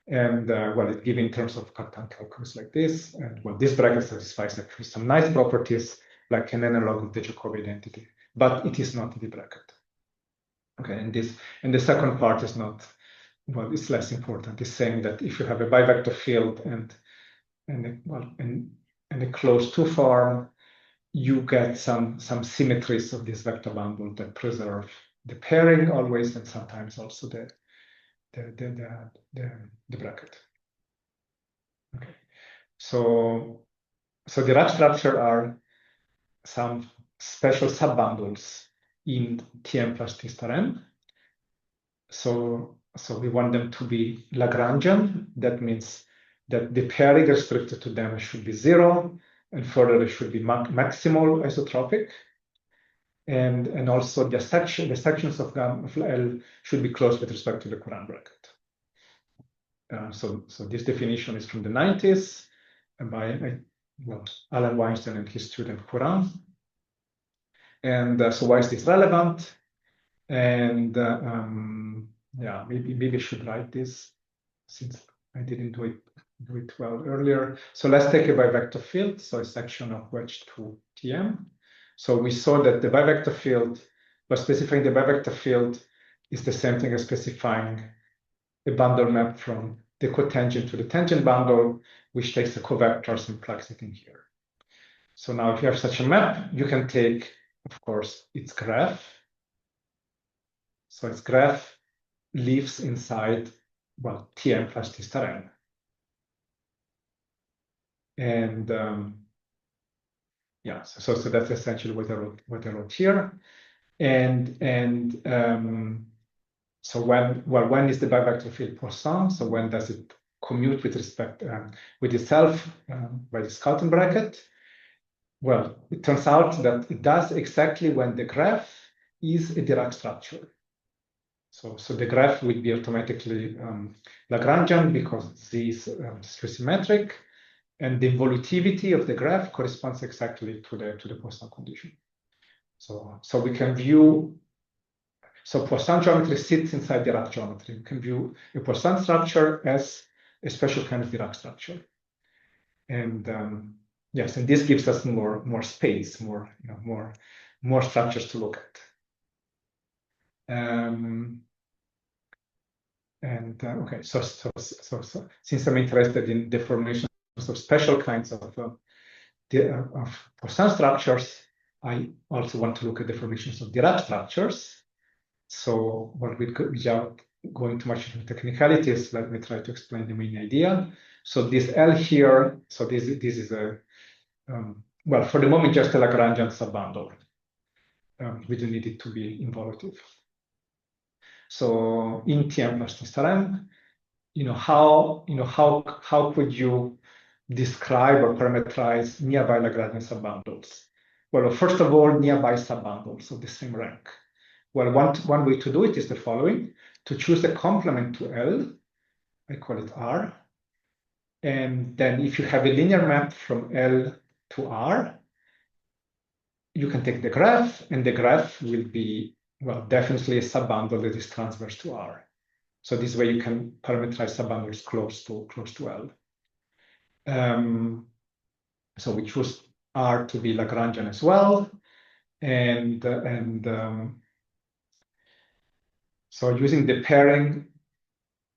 [SPEAKER 2] And well, it's given in terms of Cartan calculus like this. And well, this bracket satisfies actually some nice properties like an analog of the Jacobi identity, but it is not the bracket. Okay, and the second part is not, well, it's less important. It's saying that if you have a bivector field and a closed two form, you get some symmetries of this vector bundle that preserve the pairing always, and sometimes also the bracket. Okay, so the Dirac structure are some special subbundles in Tm plus T star m. So we want them to be Lagrangian. That means that the pairing restricted to them should be 0, and further it should be maximal isotropic. And also the sections of L should be closed with respect to the Courant bracket. So this definition is from the 90s by Alan Weinstein and his student Courant. And so why is this relevant? And yeah, maybe I should write this since I didn't do it well earlier. So let's take a bivector field, so a section of wedge to Tm. So we saw that the bivector field, by specifying the bivector field, is the same thing as specifying a bundle map from the cotangent to the tangent bundle, which takes the covectors and plugs it in here. So now if you have such a map, you can take, of course, its graph. So its graph lives inside, well, Tm plus T star n. And yeah, so that's essentially what I wrote here. And so when is the bivector field Poisson? So when does it commute with respect with itself by the Skelton bracket? Well, it turns out that it does exactly when the graph is a Dirac structure. So the graph will be automatically Lagrangian because Z is symmetric, and the involutivity of the graph corresponds exactly to the Poisson condition. So we can view. So Poisson geometry sits inside Dirac geometry. You can view a Poisson structure as a special kind of Dirac structure, and yes, and this gives us more space, more structures to look at. Okay, so since I'm interested in deformations of special kinds of Poisson structures, I also want to look at deformations of Dirac structures. So, without going too much into technicalities, let me try to explain the main idea. So this L here, so this is a well, for the moment, just a Lagrangian subbundle. We don't need it to be involutive. So in Tm plus T star m, how could you describe or parameterize nearby Lagrangian subbundles? Well, first of all, nearby subbundles of the same rank. Well, one way to do it is the following: to choose a complement to L, I call it R, and then if you have a linear map from L to R, you can take the graph, and the graph will be, well, definitely a subbundle that is transverse to R. So this way you can parameterize subbundles close to L. So we choose R to be Lagrangian as well, and so using the pairing,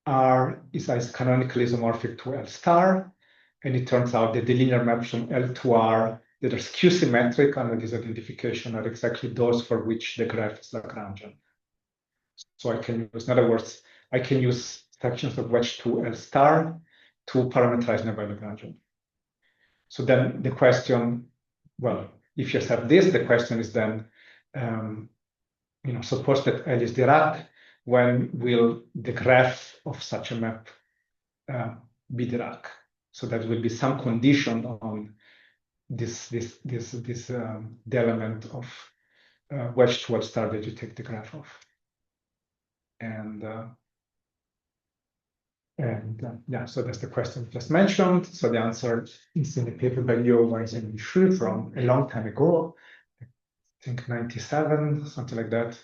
[SPEAKER 2] R is canonically isomorphic to L star, and it turns out that the linear maps from L to R that are skew-symmetric under this identification are exactly those for which the graph is Lagrangian. So I can use, in other words, I can use sections of wedge to L star to parameterize nearby Lagrangian. So then the question, well, if you have this, the question is then, suppose that L is Dirac, when will the graph of such a map be Dirac? So that will be some condition on the element of wedge to L star that you take the graph of. And yeah, so that's the question just mentioned. So the answer is in the paper by Leo Weinstein and Shu from a long time ago, I think 97, something like that.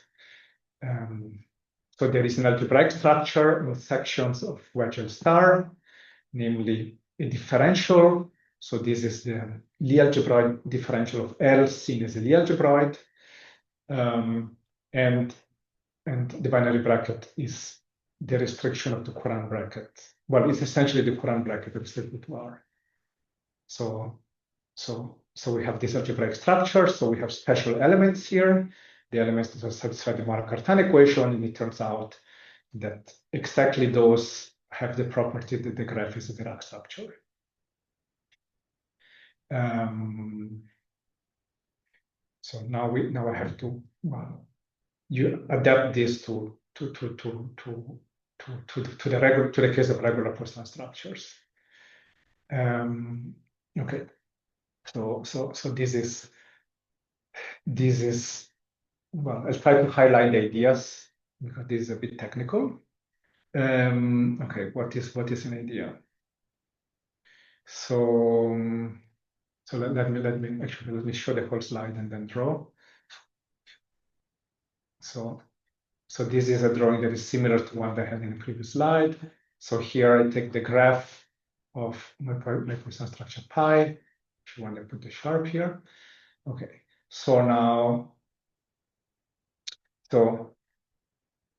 [SPEAKER 2] So there is an algebraic structure with sections of wedge L star, namely a differential. So this is the Lie algebraic differential of L seen as a Lie algebraic. And the binary bracket is the restriction of the Courant bracket. Well, it's essentially the Courant bracket restricted to R. So we have this algebraic structure. So we have special elements here. The elements that satisfy the Mark-Cartan equation, and it turns out that exactly those have the property that the graph is a Dirac structure. So now I have to you adapt this to the case of regular Poisson structures. Okay, so this is well, I'll try to highlight the ideas because this is a bit technical. Okay, what is an idea? So let me show the whole slide and then draw. So this is a drawing that is similar to one that I had in the previous slide. So here I take the graph of my Poisson structure pi. If you want to put the sharp here. Okay. So now, so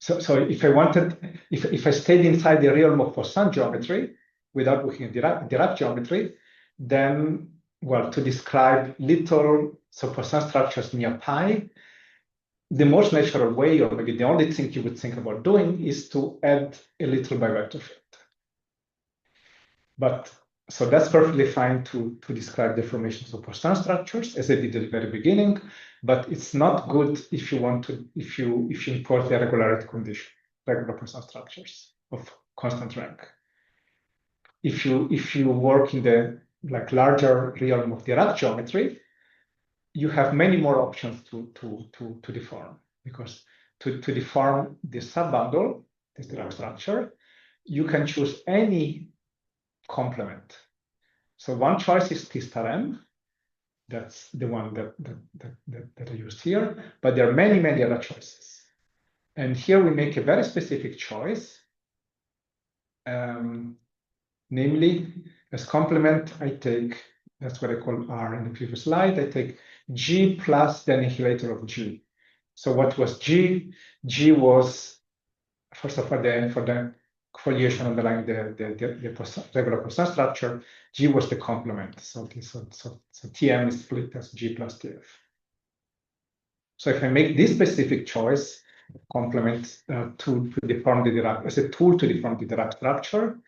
[SPEAKER 2] if I wanted, if I stayed inside the realm of Poisson geometry without looking at Dirac geometry, then, well, to describe little Poisson structures near pi, the most natural way, or maybe the only thing you would think about doing, is to add a little bivector field. But so that's perfectly fine to describe deformations of Poisson structures, as I did at the very beginning. But it's not good if you want to, if you import the regularity condition, regular Poisson structures of constant rank. If you work in the larger realm of Dirac geometry, you have many more options to deform, because to deform this subbundle, this Dirac structure, you can choose any complement. So one choice is T star M. That's the one that I used here, but there are many other choices. And here we make a very specific choice. Namely, as complement, I take, that's what I call R in the previous slide, I take G plus the annihilator of G. So what was G? G was, first of all, for the foliation underlying the regular Poisson structure, G was the complement. So Tm is split as G plus Tf. So if I make this specific choice, complement to deform the Dirac, as a tool to deform the Dirac structure,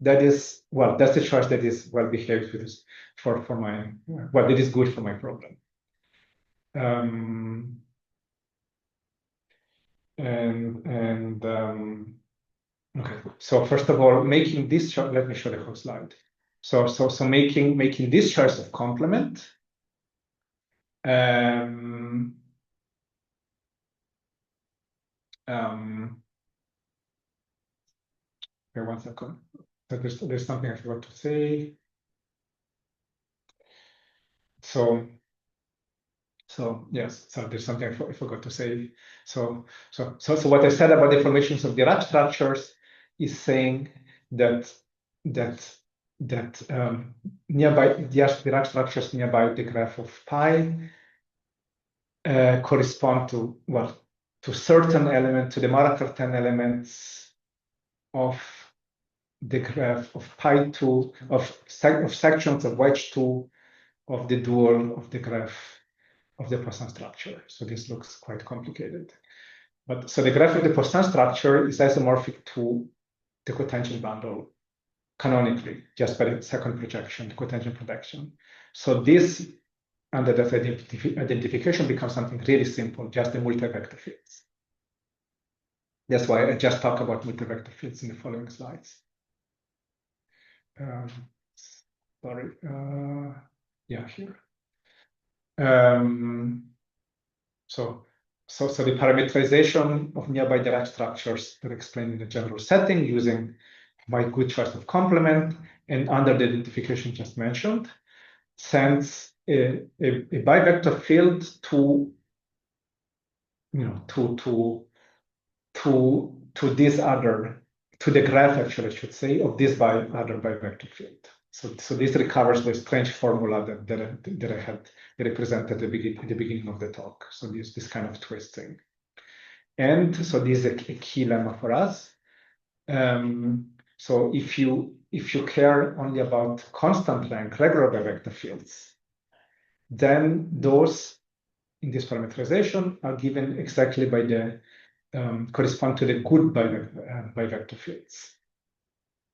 [SPEAKER 2] that is, well, that's the choice that is well behaved with this for my, well, it is good for my problem. Okay, so first of all, making this choice, let me show the whole slide. So making this choice of complement, okay, 1 second. So there's something I forgot to say. So yes, so there's something I forgot to say. So what I said about deformations of Dirac structures is saying that nearby Dirac structures nearby the graph of pi correspond to, well, to certain element, to the Markov-10 elements of the graph of pi2 of sections of wedge 2 of the dual of the graph of the Poisson structure. So this looks quite complicated. But so the graph of the Poisson structure is isomorphic to the cotangent bundle canonically, just by the second projection, the cotangent projection. So this, under that identification, becomes something really simple, just the multivector fields. That's why I just talk about multivector fields in the following slides. Sorry, yeah, here. So the parameterization of nearby Dirac structures that are explained in the general setting using my good choice of complement and under the identification just mentioned sends a bivector field to, you know, to this other, to the graph, actually, I should say, of this other bivector field. So this recovers the strange formula that I had represented at the beginning of the talk. So this kind of twisting. And so this is a key lemma for us. So if you care only about constant rank regular bivector fields, then those in this parameterization are given exactly by the correspond to the good bivector fields.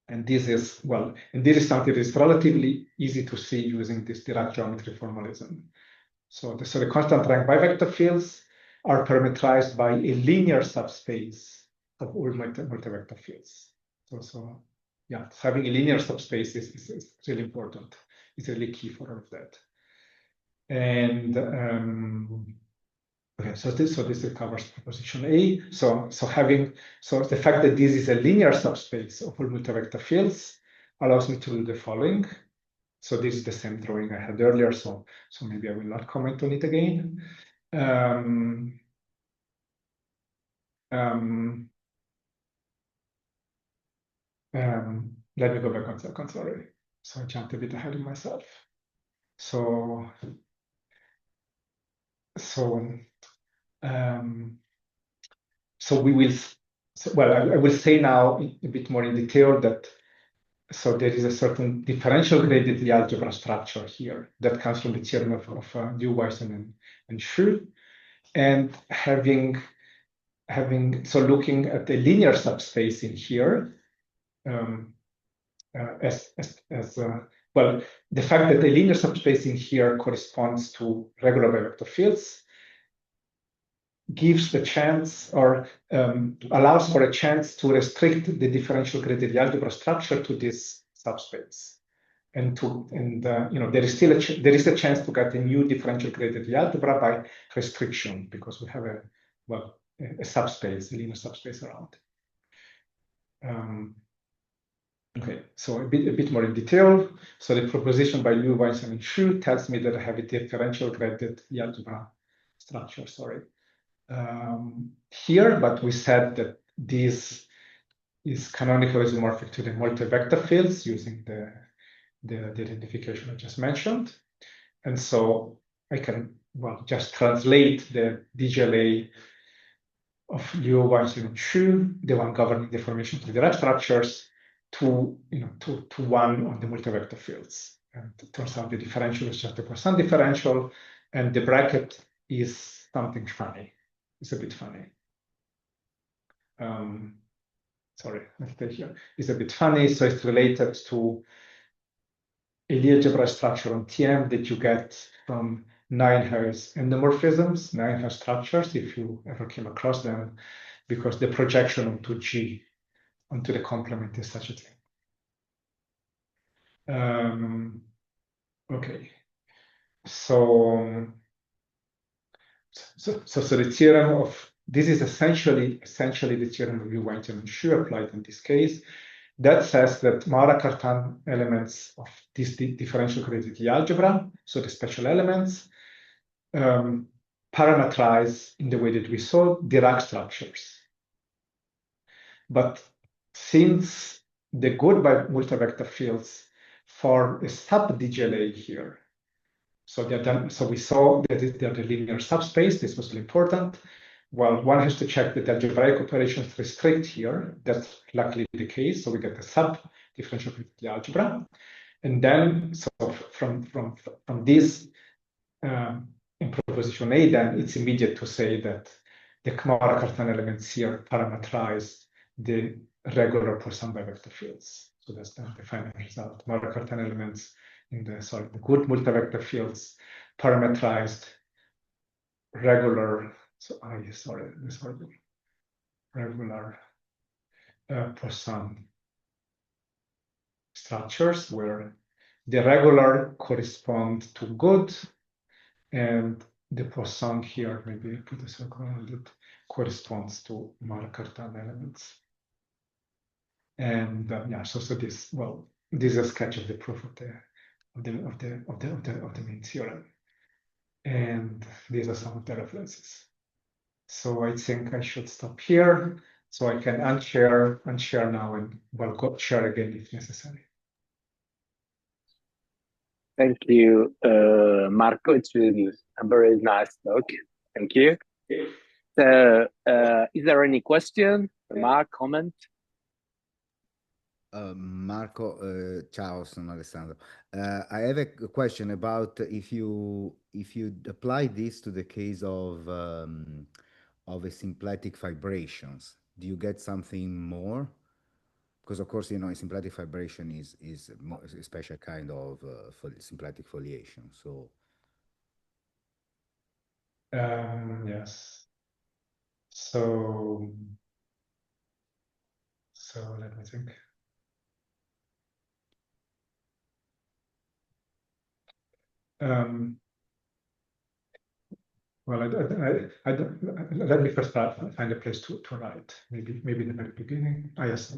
[SPEAKER 2] And this is, well, and this is something that is relatively easy to see using this Dirac geometry formalism. So the constant rank bivector fields are parameterized by a linear subspace of all multivector fields. So yeah, having a linear subspace is really important. It's really key for all of that. And okay, so this covers proposition A. So the fact that this is a linear subspace of all multivector fields allows me to do the following. So this is the same drawing I had earlier. So maybe I will not comment on it again. Let me go back 1 second, sorry. So I jumped a bit ahead of myself. So we will, well, I will say now a bit more in detail that so there is a certain differential graded Lie algebra structure here that comes from the theorem of Liu, Poisson, and Xu, and so looking at the linear subspace in here well, the fact that the linear subspace in here corresponds to regular vector fields gives the chance or allows for a chance to restrict the differential graded algebra structure to this subspace, and you know, there is still a chance to get a new differential graded algebra by restriction, because we have a subspace, a linear subspace around. Okay, so a bit more in detail. So the proposition by Liu, Poisson, and Xu tells me that I have a differential graded algebra structure. Sorry. Here, but we said that this is canonically isomorphic to the multi-vector fields using the identification I just mentioned. And so I can, well, just translate the DGLA of Liu, Poisson, and Xu, the one governing the formation of the Dirac structures, to one on the multi-vector fields. And it turns out the differential is just the Poisson differential, and the bracket is something funny. It's a bit funny. Sorry, let's stay here. It's a bit funny, so it's related to a Lie algebra structure on TM that you get from Nijenhuis endomorphisms, Nijenhuis structures, if you ever came across them, because the projection onto G, onto the complement is such a thing. Okay, so the theorem of this is essentially the theorem of Liu, Poisson, and Xu applied in this case. That says that Maurer-Cartan elements of this differential graded algebra, so the special elements, parameterize in the way that we saw Dirac structures. But since the good multivector fields form a sub-DGLA here, so we saw that they're the linear subspace. This was really important. Well, one has to check that the algebraic operations restrict here. That's luckily the case. So we get the sub-differential algebra. And then, so from this in proposition A, then it's immediate to say that the Maurer-Cartan elements here parameterize the regular Poisson vector fields. So that's the final result. Maurer-Cartan elements in the good multivector fields parameterized regular. So regular Poisson structures where the regular correspond to good, and the Poisson here, maybe put a circle on it, corresponds to Maurer-Cartan elements. And yeah, so this, well, this is a sketch of the proof of the main theorem, and these are some of the references. So I think I should stop here, so I can unshare now, and well, go share again if necessary.
[SPEAKER 1] Thank you, Marco. It's really a very nice talk. Thank you. So, is there any question, remark, comment?
[SPEAKER 4] Marco, ciao, sono Alessandro. I have a question about if you apply this to the case of a symplectic fibrations, do you get something more? Because of course, you know, symplectic fibration is a special kind of symplectic foliation. So
[SPEAKER 2] yes. So let me think. Well, let me first find a place to write. Maybe in the very beginning. Yes.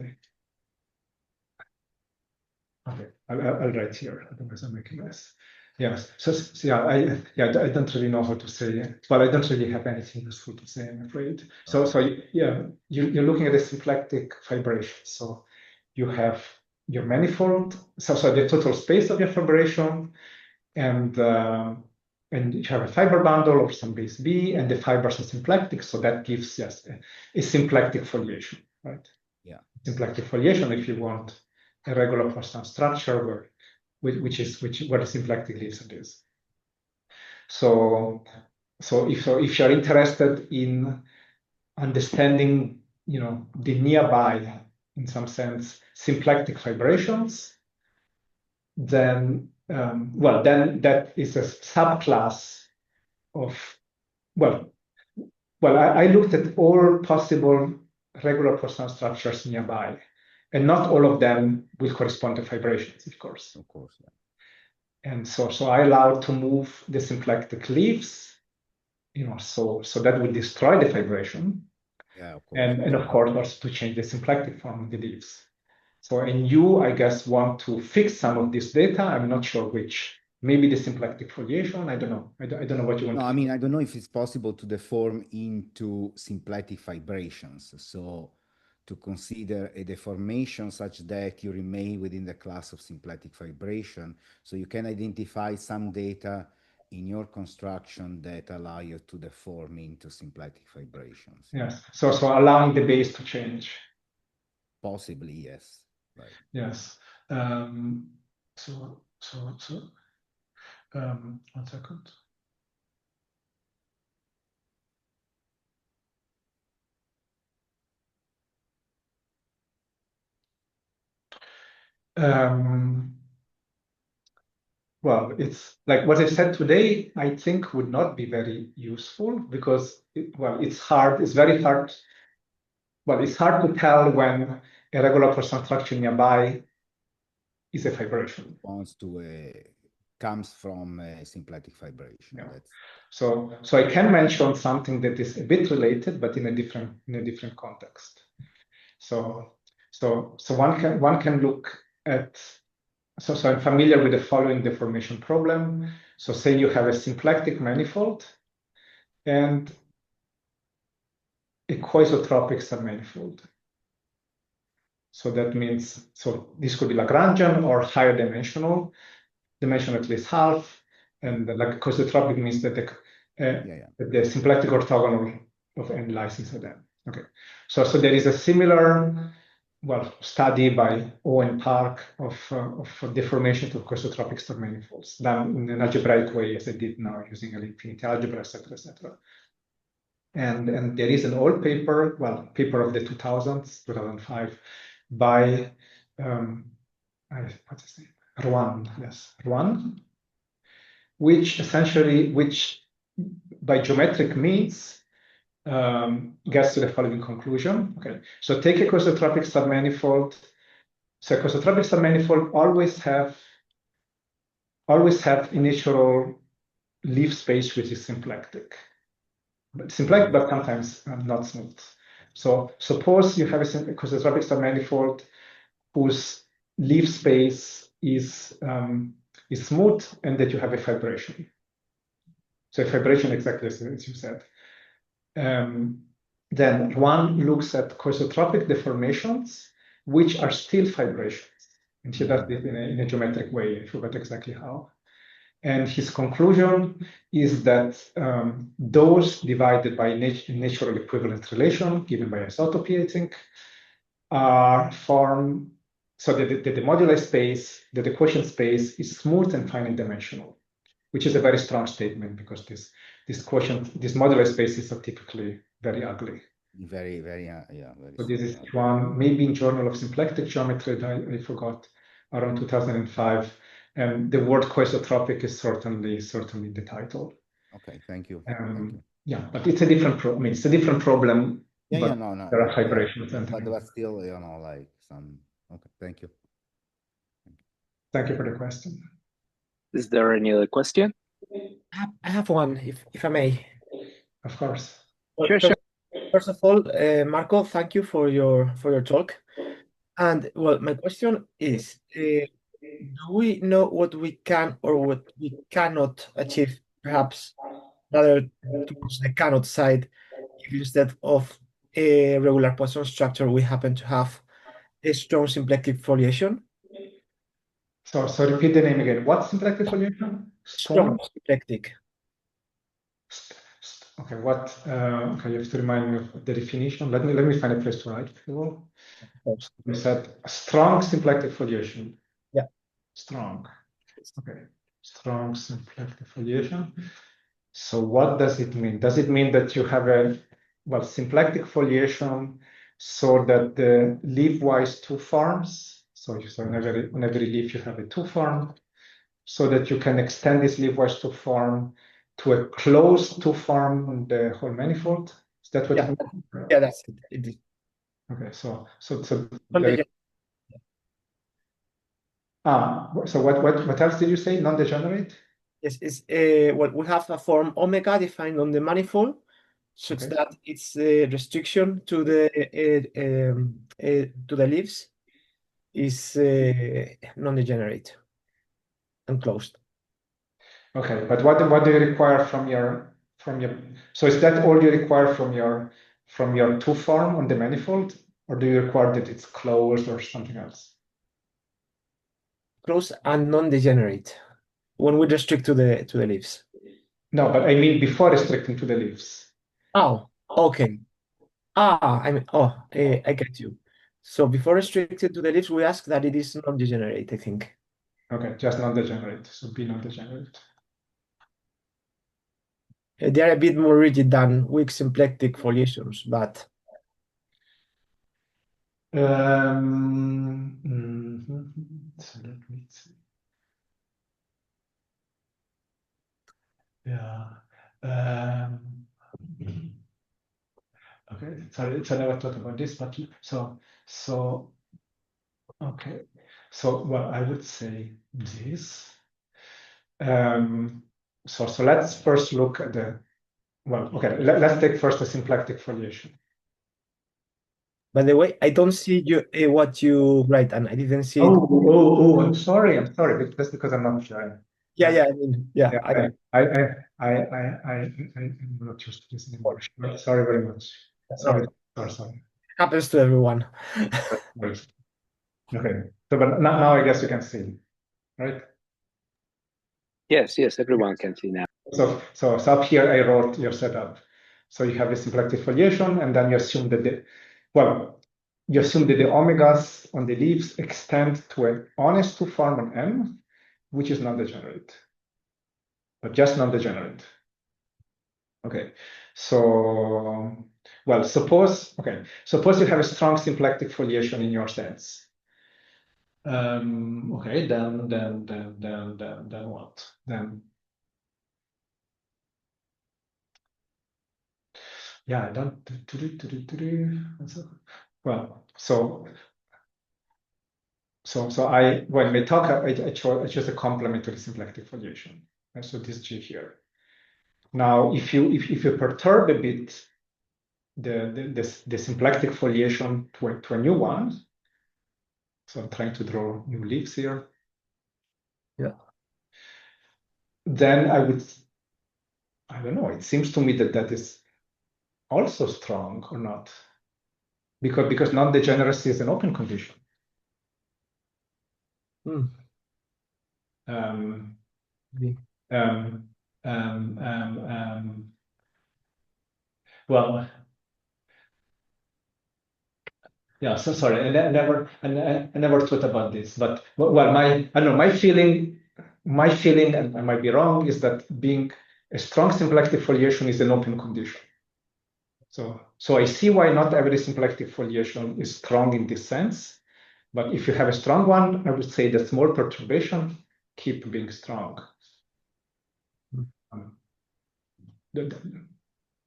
[SPEAKER 2] Okay, I'll write here. Otherwise, I'm making a mess. Yes. So yeah, I don't really know how to say it. Well, I don't really have anything useful to say, I'm afraid. So yeah, you're looking at the symplectic fibration. So you have your manifold. So the total space of your fibration, and you have a fiber bundle of some base B, and the fibers are symplectic. So that gives a symplectic foliation, right?
[SPEAKER 4] Yeah.
[SPEAKER 2] Symplectic foliation, if you want a regular Poisson structure where the symplectic leaves it is. So if you're interested in understanding, the nearby, in some sense, symplectic fibrations, then that is a subclass of I looked at all possible regular Poisson structures nearby, and not all of them will correspond to fibrations, of course.
[SPEAKER 4] Of course, yeah.
[SPEAKER 2] And so I allowed to move the symplectic leaves, so that would destroy the fibration.
[SPEAKER 4] Yeah, of course.
[SPEAKER 2] And of course also to change the symplectic form of the leaves. So, and you, I guess, want to fix some of this data. I'm not sure which. Maybe the symplectic foliation. I don't know. I don't know what you want.
[SPEAKER 4] No, I mean, I don't know if it's possible to deform into symplectic fibrations. So to consider a deformation such that you remain within the class of symplectic fibration. So you can identify some data in your construction that allow you to deform into symplectic fibrations.
[SPEAKER 2] Yes. So allowing the base to change.
[SPEAKER 4] Possibly, yes. Right.
[SPEAKER 2] Yes. So 1 second. Well, it's like what I said today, I think would not be very useful because it's hard. It's very hard. Well, it's hard to tell when a regular Poisson structure nearby is a fibration.
[SPEAKER 4] Comes from a symplectic fibration.
[SPEAKER 2] Yeah. So I can mention something that is a bit related, but in a different context. So one can look at. So I'm familiar with the following deformation problem. So say you have a symplectic manifold and a coisotropic submanifold. So that means, this could be Lagrangian or higher dimension at least half, and like coisotropic means that the symplectic orthogonal of n lies inside them. Okay, so there is a similar study by Owen Park of deformation of coisotropic submanifolds done in an algebraic way, as I did now using infinity algebra, etc. And there is an old paper, paper of the 2005, by what's his name? Ruan, which by geometric means gets to the following conclusion. Okay, so take a coisotropic submanifold. So a coisotropic submanifold always have initial leaf space which is symplectic. But sometimes not smooth. So suppose you have a coisotropic submanifold whose leaf space is smooth, and that you have a fibration. So a fibration exactly as you said. Then one looks at coisotropic deformations, which are still fibrations. And he does this in a geometric way. I forgot exactly how. And his conclusion is that those divided by natural equivalent relation, given by isotopy, I think, are formed so that the modular space, the quotient space is smooth and finite dimensional, which is a very strong statement because this modular spaces are typically very ugly.
[SPEAKER 4] Very.
[SPEAKER 2] So this is one, maybe in Journal of Symplectic Geometry, I forgot, around 2005. And the word coisotropic is certainly in the title.
[SPEAKER 4] Okay, thank you.
[SPEAKER 2] Yeah, but it's a different problem. I mean, it's a different problem.
[SPEAKER 4] Yeah,
[SPEAKER 2] but
[SPEAKER 4] yeah, no,
[SPEAKER 2] there are
[SPEAKER 4] yeah,
[SPEAKER 2] vibrations.
[SPEAKER 4] yeah,
[SPEAKER 2] And
[SPEAKER 4] but still, like some. Okay, thank you.
[SPEAKER 2] thank you for the question.
[SPEAKER 1] Is there any other question?
[SPEAKER 5] I have one, if I may.
[SPEAKER 2] Of course.
[SPEAKER 5] Well,
[SPEAKER 1] Sure, sure.
[SPEAKER 5] First of all, Marco, thank you for your talk. And well, my question is, do we know what we can or what we cannot achieve, perhaps rather towards the cannot side, if instead of a regular Poisson structure, we happen to have a strong symplectic foliation?
[SPEAKER 2] So repeat the name again. What's symplectic foliation?
[SPEAKER 5] Strong symplectic.
[SPEAKER 2] Okay, what? Okay, you have to remind me of the definition. Let me find a place to write. We said a strong symplectic foliation.
[SPEAKER 5] Yeah.
[SPEAKER 2] Strong. Okay. Strong symplectic foliation. So what does it mean? Does it mean that you have a symplectic foliation so that the leaf-wise two forms? So on every leaf you have a two form, so that you can extend this leaf-wise two form to a closed two form on the whole manifold. Is that what?
[SPEAKER 5] Yeah, yeah, that's it.
[SPEAKER 2] Okay, so what else did you say? Non-degenerate?
[SPEAKER 5] Yes, it's well, we have a form omega defined on the manifold, such that its restriction to the leaves is non-degenerate and closed.
[SPEAKER 2] Okay, but what do you require from your so is that all you require from your two form on the manifold, or do you require that it's closed or something else?
[SPEAKER 5] Closed and non-degenerate when we restrict to the leaves.
[SPEAKER 2] No, but I mean before restricting to the leaves.
[SPEAKER 5] Oh, okay. I mean, I get you. So before restricted to the leaves, we ask that it is non-degenerate, I think.
[SPEAKER 2] Okay, just non-degenerate. So be non-degenerate.
[SPEAKER 5] They are a bit more rigid than weak symplectic foliations, but
[SPEAKER 2] So let me see. Yeah. Okay. Sorry, I never thought about this, but okay. So well, I would say this. So let's first look at the okay. Let's take first the symplectic foliation.
[SPEAKER 5] by the way, I don't see you what you write, and I didn't see it.
[SPEAKER 2] Oh! I'm sorry. That's because I'm not sure.
[SPEAKER 5] Yeah. I mean, yeah.
[SPEAKER 2] I'm not used to this anymore. Sorry very much. Sorry.
[SPEAKER 5] Happens to everyone.
[SPEAKER 2] Okay. So, but now I guess you can see, right?
[SPEAKER 1] Yes, everyone can see now.
[SPEAKER 2] So up here I wrote your setup. So you have the symplectic foliation, and then you assume that the omegas on the leaves extend to an honest two form on M, which is non-degenerate, but just non-degenerate. Okay. So suppose you have a strong symplectic foliation in your sense. Okay, then what? Yeah, I don't. Well, so when we talk, I chose a complement to the symplectic foliation. And so this G here. Now, if you perturb a bit the symplectic foliation to a new one, so I'm trying to draw new leaves here.
[SPEAKER 5] Yeah.
[SPEAKER 2] Then I don't know. It seems to me that is also strong or not, because non-degeneracy is an open condition. Well, yeah. So sorry, I never thought about this. But my feeling, and I might be wrong, is that being a strong symplectic foliation is an open condition. So I see why not every symplectic foliation is strong in this sense. But if you have a strong one, I would say that small perturbation keep being strong.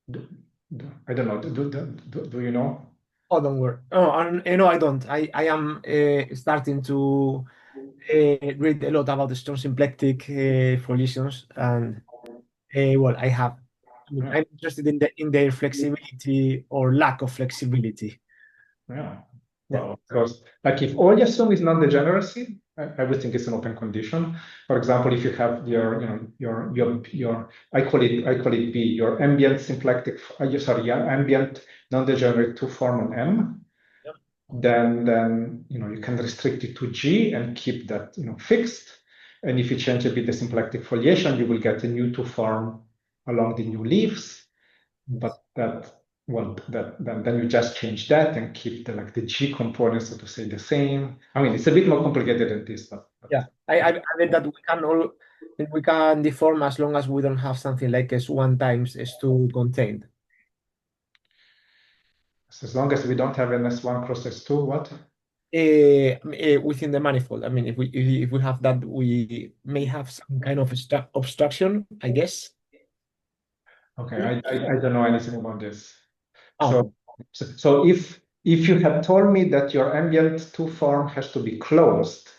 [SPEAKER 2] I don't know. Do you know?
[SPEAKER 5] Oh, don't worry. Oh, no, I don't. I am starting to read a lot about the strong symplectic foliations, and well, I'm interested in their flexibility or lack of flexibility.
[SPEAKER 2] Yeah. Well, because like if all you assume is non-degeneracy, everything is an open condition. For example, if you have your I call it B, your ambient symplectic, your ambient non-degenerate two form on M,
[SPEAKER 5] Yep.
[SPEAKER 2] then you can restrict it to G and keep that fixed. And if you change a bit the symplectic foliation, you will get a new two form along the new leaves. But then you just change that and keep the G components, so to say, the same. I mean, it's a bit more complicated than this, but
[SPEAKER 5] yeah, I read that we can deform as long as we don't have something like S1 times S2 contained.
[SPEAKER 2] as long as we don't have an S1 cross S2, what?
[SPEAKER 5] Within the manifold. I mean, if we have that, we may have some kind of obstruction, I guess.
[SPEAKER 2] Okay, I don't know anything about this.
[SPEAKER 5] Oh.
[SPEAKER 2] So if you had told me that your ambient two form has to be closed,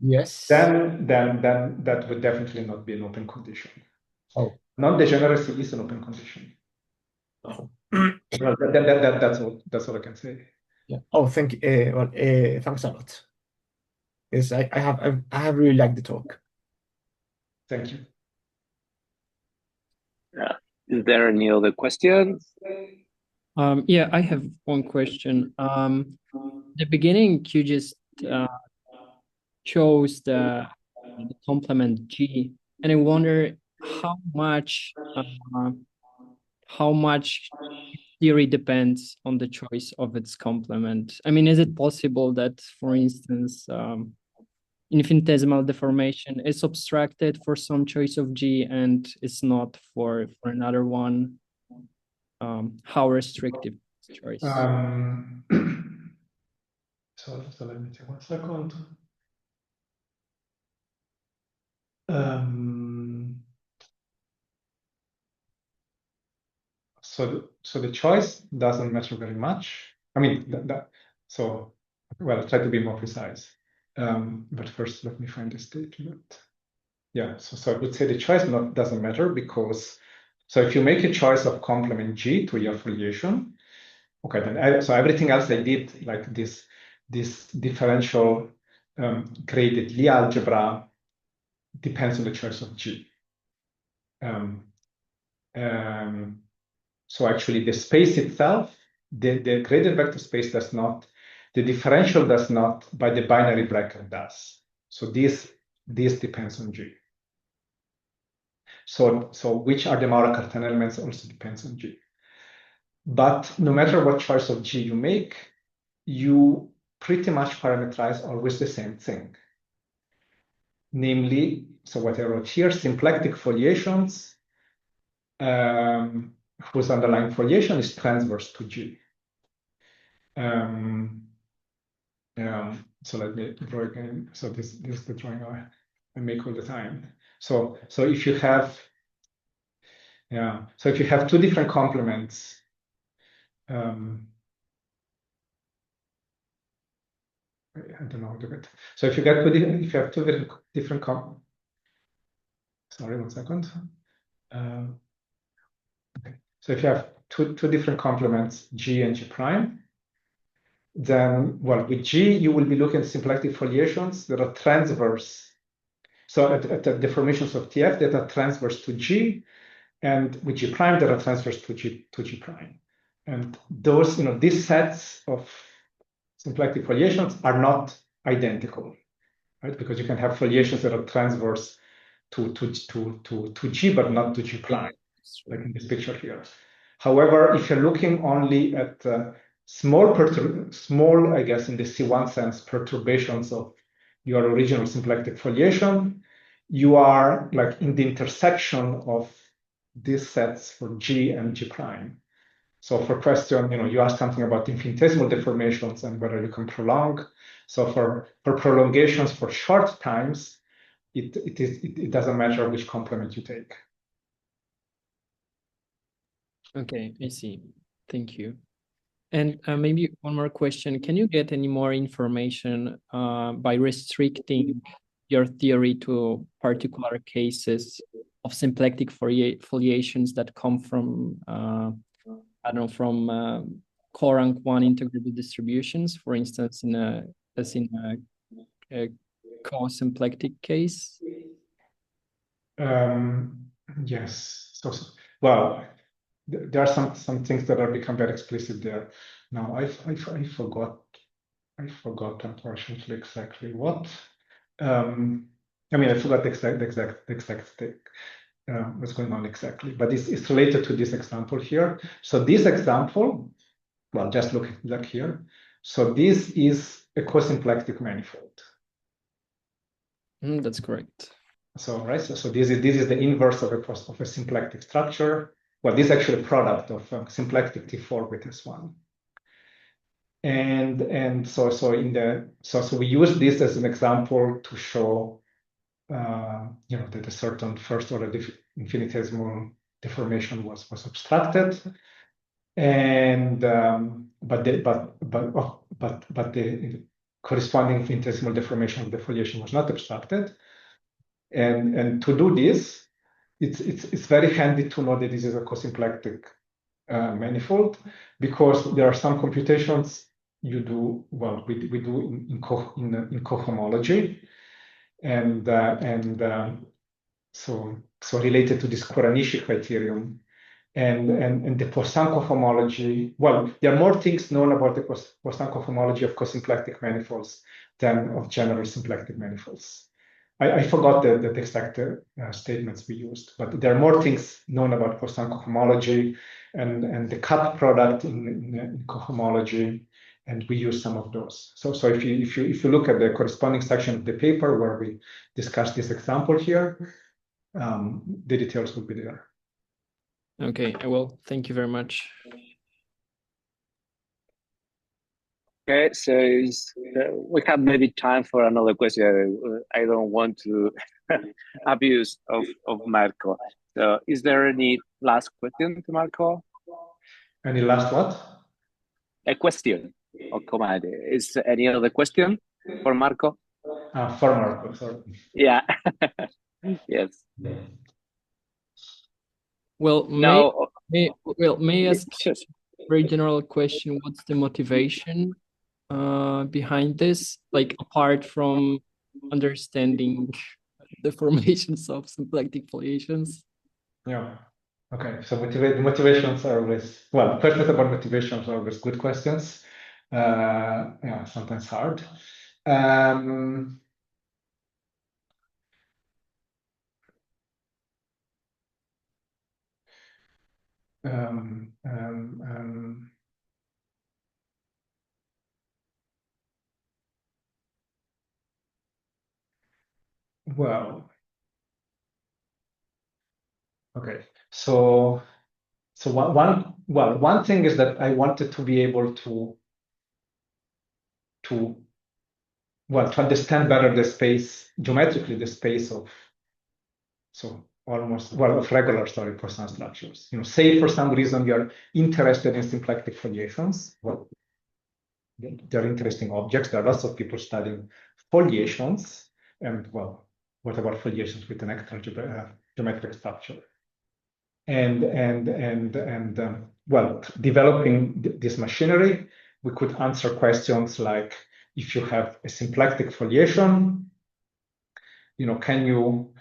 [SPEAKER 5] Yes.
[SPEAKER 2] then that would definitely not be an open condition.
[SPEAKER 5] Oh.
[SPEAKER 2] Non-degeneracy is an open condition.
[SPEAKER 5] Oh.
[SPEAKER 2] Well, that's all I can say.
[SPEAKER 5] Yeah. Oh, thank you. Well, thanks a lot. Yes, I have really liked the talk.
[SPEAKER 2] Thank you.
[SPEAKER 1] Is there any other questions?
[SPEAKER 3] Yeah, I have one question. The beginning, you just chose the complement G, and I wonder how much theory depends on the choice of its complement. I mean, is it possible that, for instance, infinitesimal deformation is abstracted for some choice of G and it's not for another one? How restrictive is choice?
[SPEAKER 2] So let me take 1 second. So the choice doesn't matter very much. I mean, well, I'll try to be more precise. But first, let me find the statement. Yeah, so I would say the choice doesn't matter because, so if you make a choice of complement G to your foliation, okay, then so everything else I did, like this differential graded Lie algebra, depends on the choice of G. So actually the space itself, the graded vector space does not, the differential does not, by the binary bracket does. So this depends on G. So which are the Maurer-Cartan elements also depends on G. But no matter what choice of G you make, you pretty much parameterize always the same thing. Namely, so what I wrote here, symplectic foliations whose underlying foliation is transverse to G. So let me draw again. So this is the drawing I make all the time. So if you have, so if you have two different complements, I don't know how to get. So if you get if you have two different sorry, 1 second. Okay. So if you have two different complements, G and G prime, then, well, with G, you will be looking at symplectic foliations that are transverse. So at the deformations of TF that are transverse to G, and with G prime that are transverse to G prime. And those, these sets of symplectic foliations are not identical, right? Because you can have foliations that are transverse to G, but not to G prime, like in this picture here. However, if you're looking only at small, I guess, in the C1 sense, perturbations of your original symplectic foliation, you are like in the intersection of these sets for G and G prime. So for question, you asked something about infinitesimal deformations and whether you can prolong. So for prolongations for short times, it doesn't matter which complement you take.
[SPEAKER 3] Okay, I see. Thank you. And maybe one more question. Can you get any more information by restricting your theory to particular cases of symplectic foliations that come from, I don't know, from core-rank 1 integrable distributions, for instance, as in a co-symplectic case?
[SPEAKER 2] Yes. Well, there are some things that are become very explicit there. Now I forgot unfortunately exactly what. I mean, I forgot the exact thing, what's going on exactly, but it's related to this example here. So this example, well, just look here. So this is a co-symplectic manifold.
[SPEAKER 3] That's correct.
[SPEAKER 2] So right, so this is the inverse of a symplectic structure. Well, this is actually a product of symplectic T4 with S1. And so we use this as an example to show that a certain first order infinitesimal deformation was obstructed, and but the corresponding infinitesimal deformation of the foliation was not obstructed. And to do this, it's very handy to know that this is a cosymplectic manifold, because there are some computations you do, well, we do in cohomology, and so related to this Koranishi criterion, and the Poisson cohomology. Well, there are more things known about the Poisson cohomology of cosymplectic manifolds than of general symplectic manifolds. I forgot the exact statements we used, but there are more things known about Poisson cohomology and the cut product in cohomology, and we use some of those. So if you look at the corresponding section of the paper where we discuss this example here, the details will be there.
[SPEAKER 3] Okay, I will. Thank you very much.
[SPEAKER 1] Okay, so we have maybe time for another question. I don't want to abuse of Marco. So is there any last question to Marco?
[SPEAKER 2] Any last what?
[SPEAKER 1] A question or comment. Is any other question for Marco?
[SPEAKER 2] For Marco, sorry.
[SPEAKER 1] Yeah. Yes.
[SPEAKER 3] Well, may I ask
[SPEAKER 1] Sure.
[SPEAKER 3] a very general question? What's the motivation behind this? Like, apart from understanding the formations of symplectic foliations?
[SPEAKER 2] Yeah. Okay. So motivations are always, well, questions about motivations are always good questions. Yeah, sometimes hard. Well, okay. So one thing is that I wanted to be able to understand better the space, geometrically, the space of, of regular Poisson structures. Say for some reason you're interested in symplectic foliations. Well, they're interesting objects. There are lots of people studying foliations, and well, what about foliations with an extra geometric structure? Well, developing this machinery, we could answer questions like, if you have a symplectic foliation, can you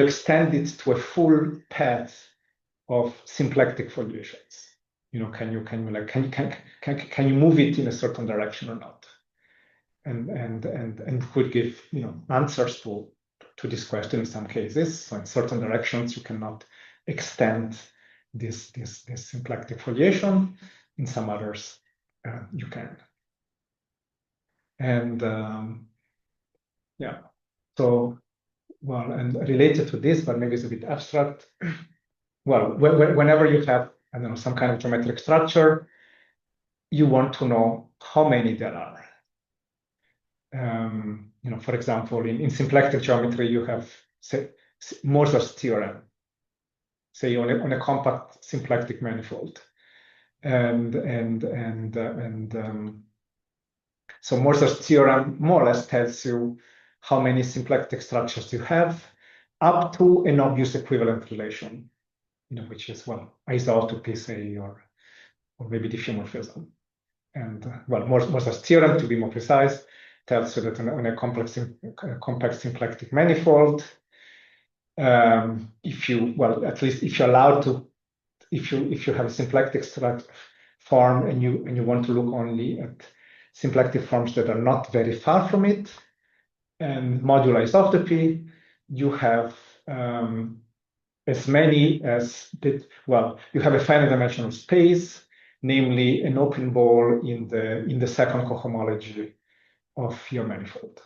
[SPEAKER 2] extend it to a full path of symplectic foliations? Can you move it in a certain direction or not? And could give answers to this question in some cases. So in certain directions, you cannot extend this symplectic foliation. In some others, you can. And yeah, so well, and related to this, but maybe it's a bit abstract. Well, whenever you have, I don't know, some kind of geometric structure, you want to know how many there are. For example, in symplectic geometry, you have Morse's theorem. say on a compact symplectic manifold. So Morse's theorem more or less tells you how many symplectic structures you have up to an obvious equivalent relation, which is, well, isotopy, say, or maybe diffeomorphism. And Morse's theorem, to be more precise, tells you that on a compact symplectic manifold, if you have a symplectic form and you want to look only at symplectic forms that are not very far from it, and modulo isotopy, you have as many as you have a finite dimensional space, namely an open ball in the second cohomology of your manifold.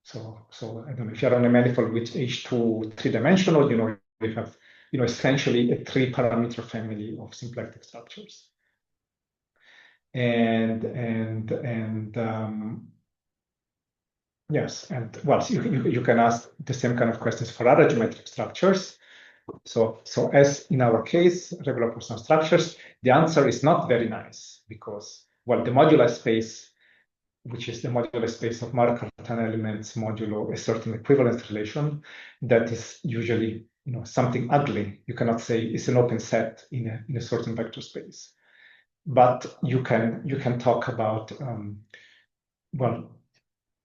[SPEAKER 2] So I don't know, if you're on a manifold with H2 three-dimensional, you have essentially a 3-parameter family of symplectic structures. Yes, and you can ask the same kind of questions for other geometric structures. So as in our case, regular Poisson structures, the answer is not very nice because, the modular space, which is the modular space of Markov-Cartan elements modulo a certain equivalence relation, that is usually something ugly. You cannot say it's an open set in a certain vector space. But you can talk about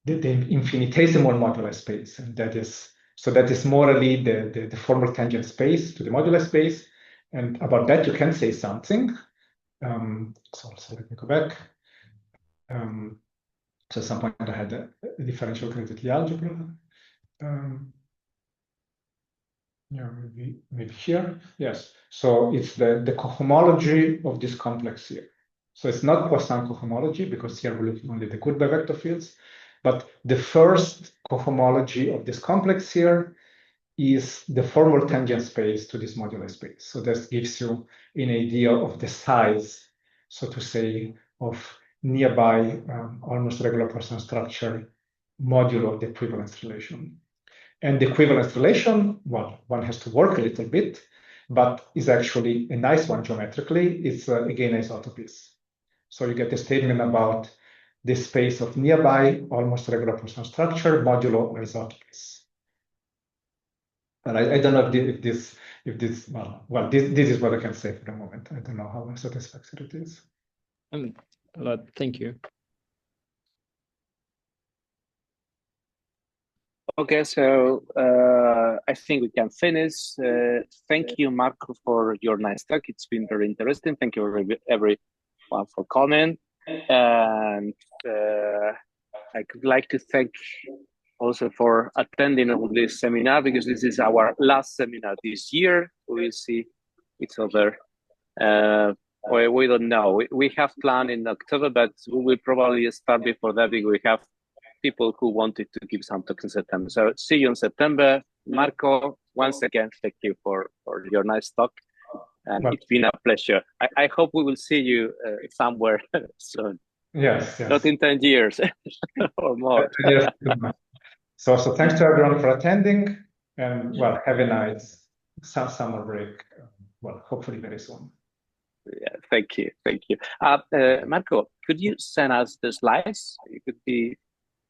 [SPEAKER 2] the infinitesimal modular space, and that is morally the formal tangent space to the modular space, and about that you can say something. So let me go back. So at some point I had a differential connectivity algebra. Yeah, maybe here. Yes. So it's the cohomology of this complex here. So it's not Poisson cohomology because here we're looking only at the Goodby vector fields, but the first cohomology of this complex here is the formal tangent space to this modular space. So this gives you an idea of the size, so to say, of nearby almost regular Poisson structure modulo the equivalence relation. And the equivalence relation, one has to work a little bit, but is actually a nice one geometrically. It's again isotopies. So you get a statement about the space of nearby almost regular Poisson structure modulo isotopies. But I don't know if this is what I can say for the moment. I don't know how satisfactory it is.
[SPEAKER 3] Thank you.
[SPEAKER 1] Okay, so I think we can finish. Thank you, Marco, for your nice talk. It's been very interesting. Thank you, everyone, for coming. And I could like to thank also for attending this seminar, because this is our last seminar this year. We'll see each other. We don't know. We have planned in October, but we will probably start before that because we have people who wanted to give some talks in September. So see you in September. Marco, once again, thank you for your nice talk. And it's been a pleasure. I hope we will see you somewhere soon.
[SPEAKER 2] Yes.
[SPEAKER 1] Not in 10 years or more.
[SPEAKER 2] Yes. So thanks to everyone for attending, and have a nice summer break. Hopefully very soon.
[SPEAKER 1] Yeah, thank you. Marco, could you send us the slides? It could be.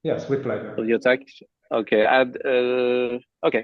[SPEAKER 2] Yes, with pleasure.
[SPEAKER 1] Your talk. Okay, and okay.